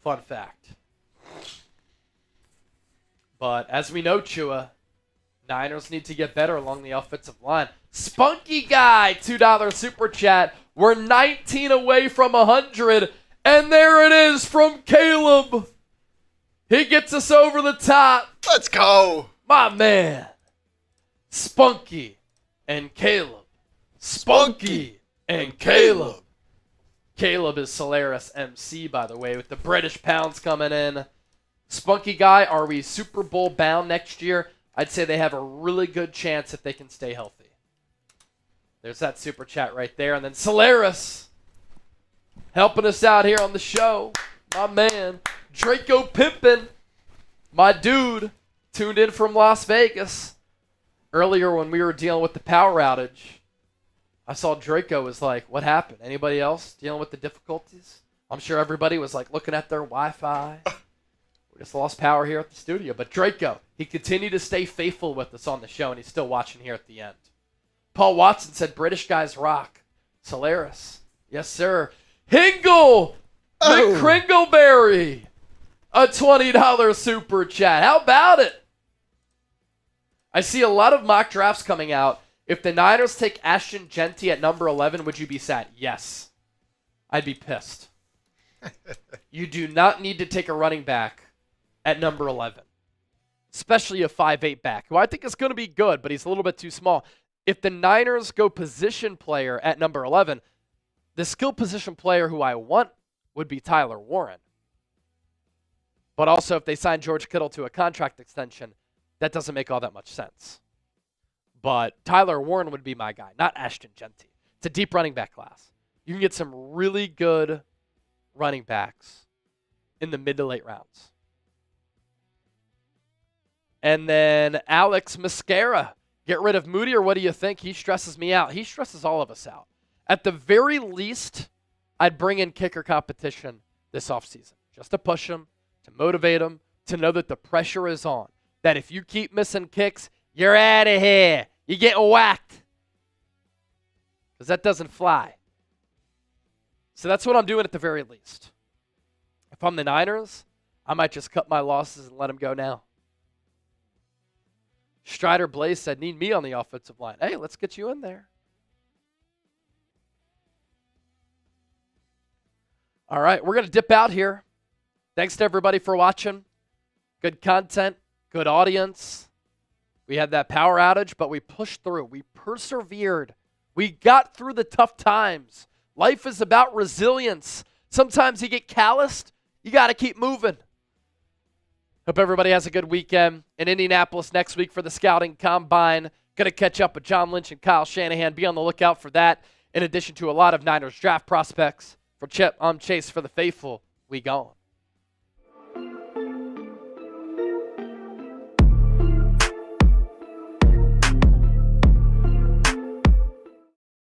Fun fact. But as we know, Chua, Niners need to get better along the offensive line. Spunky Guy, $2 super chat. We're 19 away from 100, and there it is from Caleb. He gets us over the top. Let's go. My man, Spunky and Caleb. Spunky and Caleb. Caleb is Solaris MC, by the way, with the British pounds coming in. Spunky Guy, are we Super Bowl bound next year? I'd say they have a really good chance if they can stay healthy. There's that super chat right there. And then Solaris, helping us out here on the show. My man, Draco Pimpin, my dude, tuned in from Las Vegas. Earlier when we were dealing with the power outage, I saw Draco was like, what happened? Anybody else dealing with the difficulties? I'm sure everybody was like looking at their Wi-Fi. We just lost power here at the studio. But Draco, he continued to stay faithful with us on the show, and he's still watching here at the end. Paul Watson said, British guys rock. Solaris. Yes, sir. Hingle McCringleberry. A $20 super chat. How about it? I see a lot of mock drafts coming out. If the Niners take Ashton Genty at number 11, would you be sad? Yes. I'd be pissed. You do not need to take a running back at number 11, especially a 5'8 back, who I think is going to be good, but he's a little bit too small. If the Niners go position player at number 11, the skill position player who I want would be Tyler Warren. But also, if they sign George Kittle to a contract extension, that doesn't make all that much sense. But Tyler Warren would be my guy, not Ashton Genty. It's a deep running back class. You can get some really good running backs in the mid to late rounds. And then Alex Mascara. Get rid of Moody, or what do you think? He stresses me out. He stresses all of us out. At the very least, I'd bring in kicker competition this offseason just to push him, to motivate him, to know that the pressure is on. That if you keep missing kicks, you're out of here. You get whacked. Because that doesn't fly. So that's what I'm doing at the very least. If I'm the Niners, I might just cut my losses and let him go now. Strider Blaze said, need me on the offensive line. Hey, let's get you in there. All right, we're going to dip out here. Thanks to everybody for watching. Good content, good audience. We had that power outage, but we pushed through. We persevered. We got through the tough times. Life is about resilience. Sometimes you get calloused. You got to keep moving. Hope everybody has a good weekend. In Indianapolis next week for the Scouting Combine. Going to catch up with John Lynch and Kyle Shanahan. Be on the lookout for that. In addition to a lot of Niners draft prospects. For Chip, I'm Chase. For the faithful, we gone.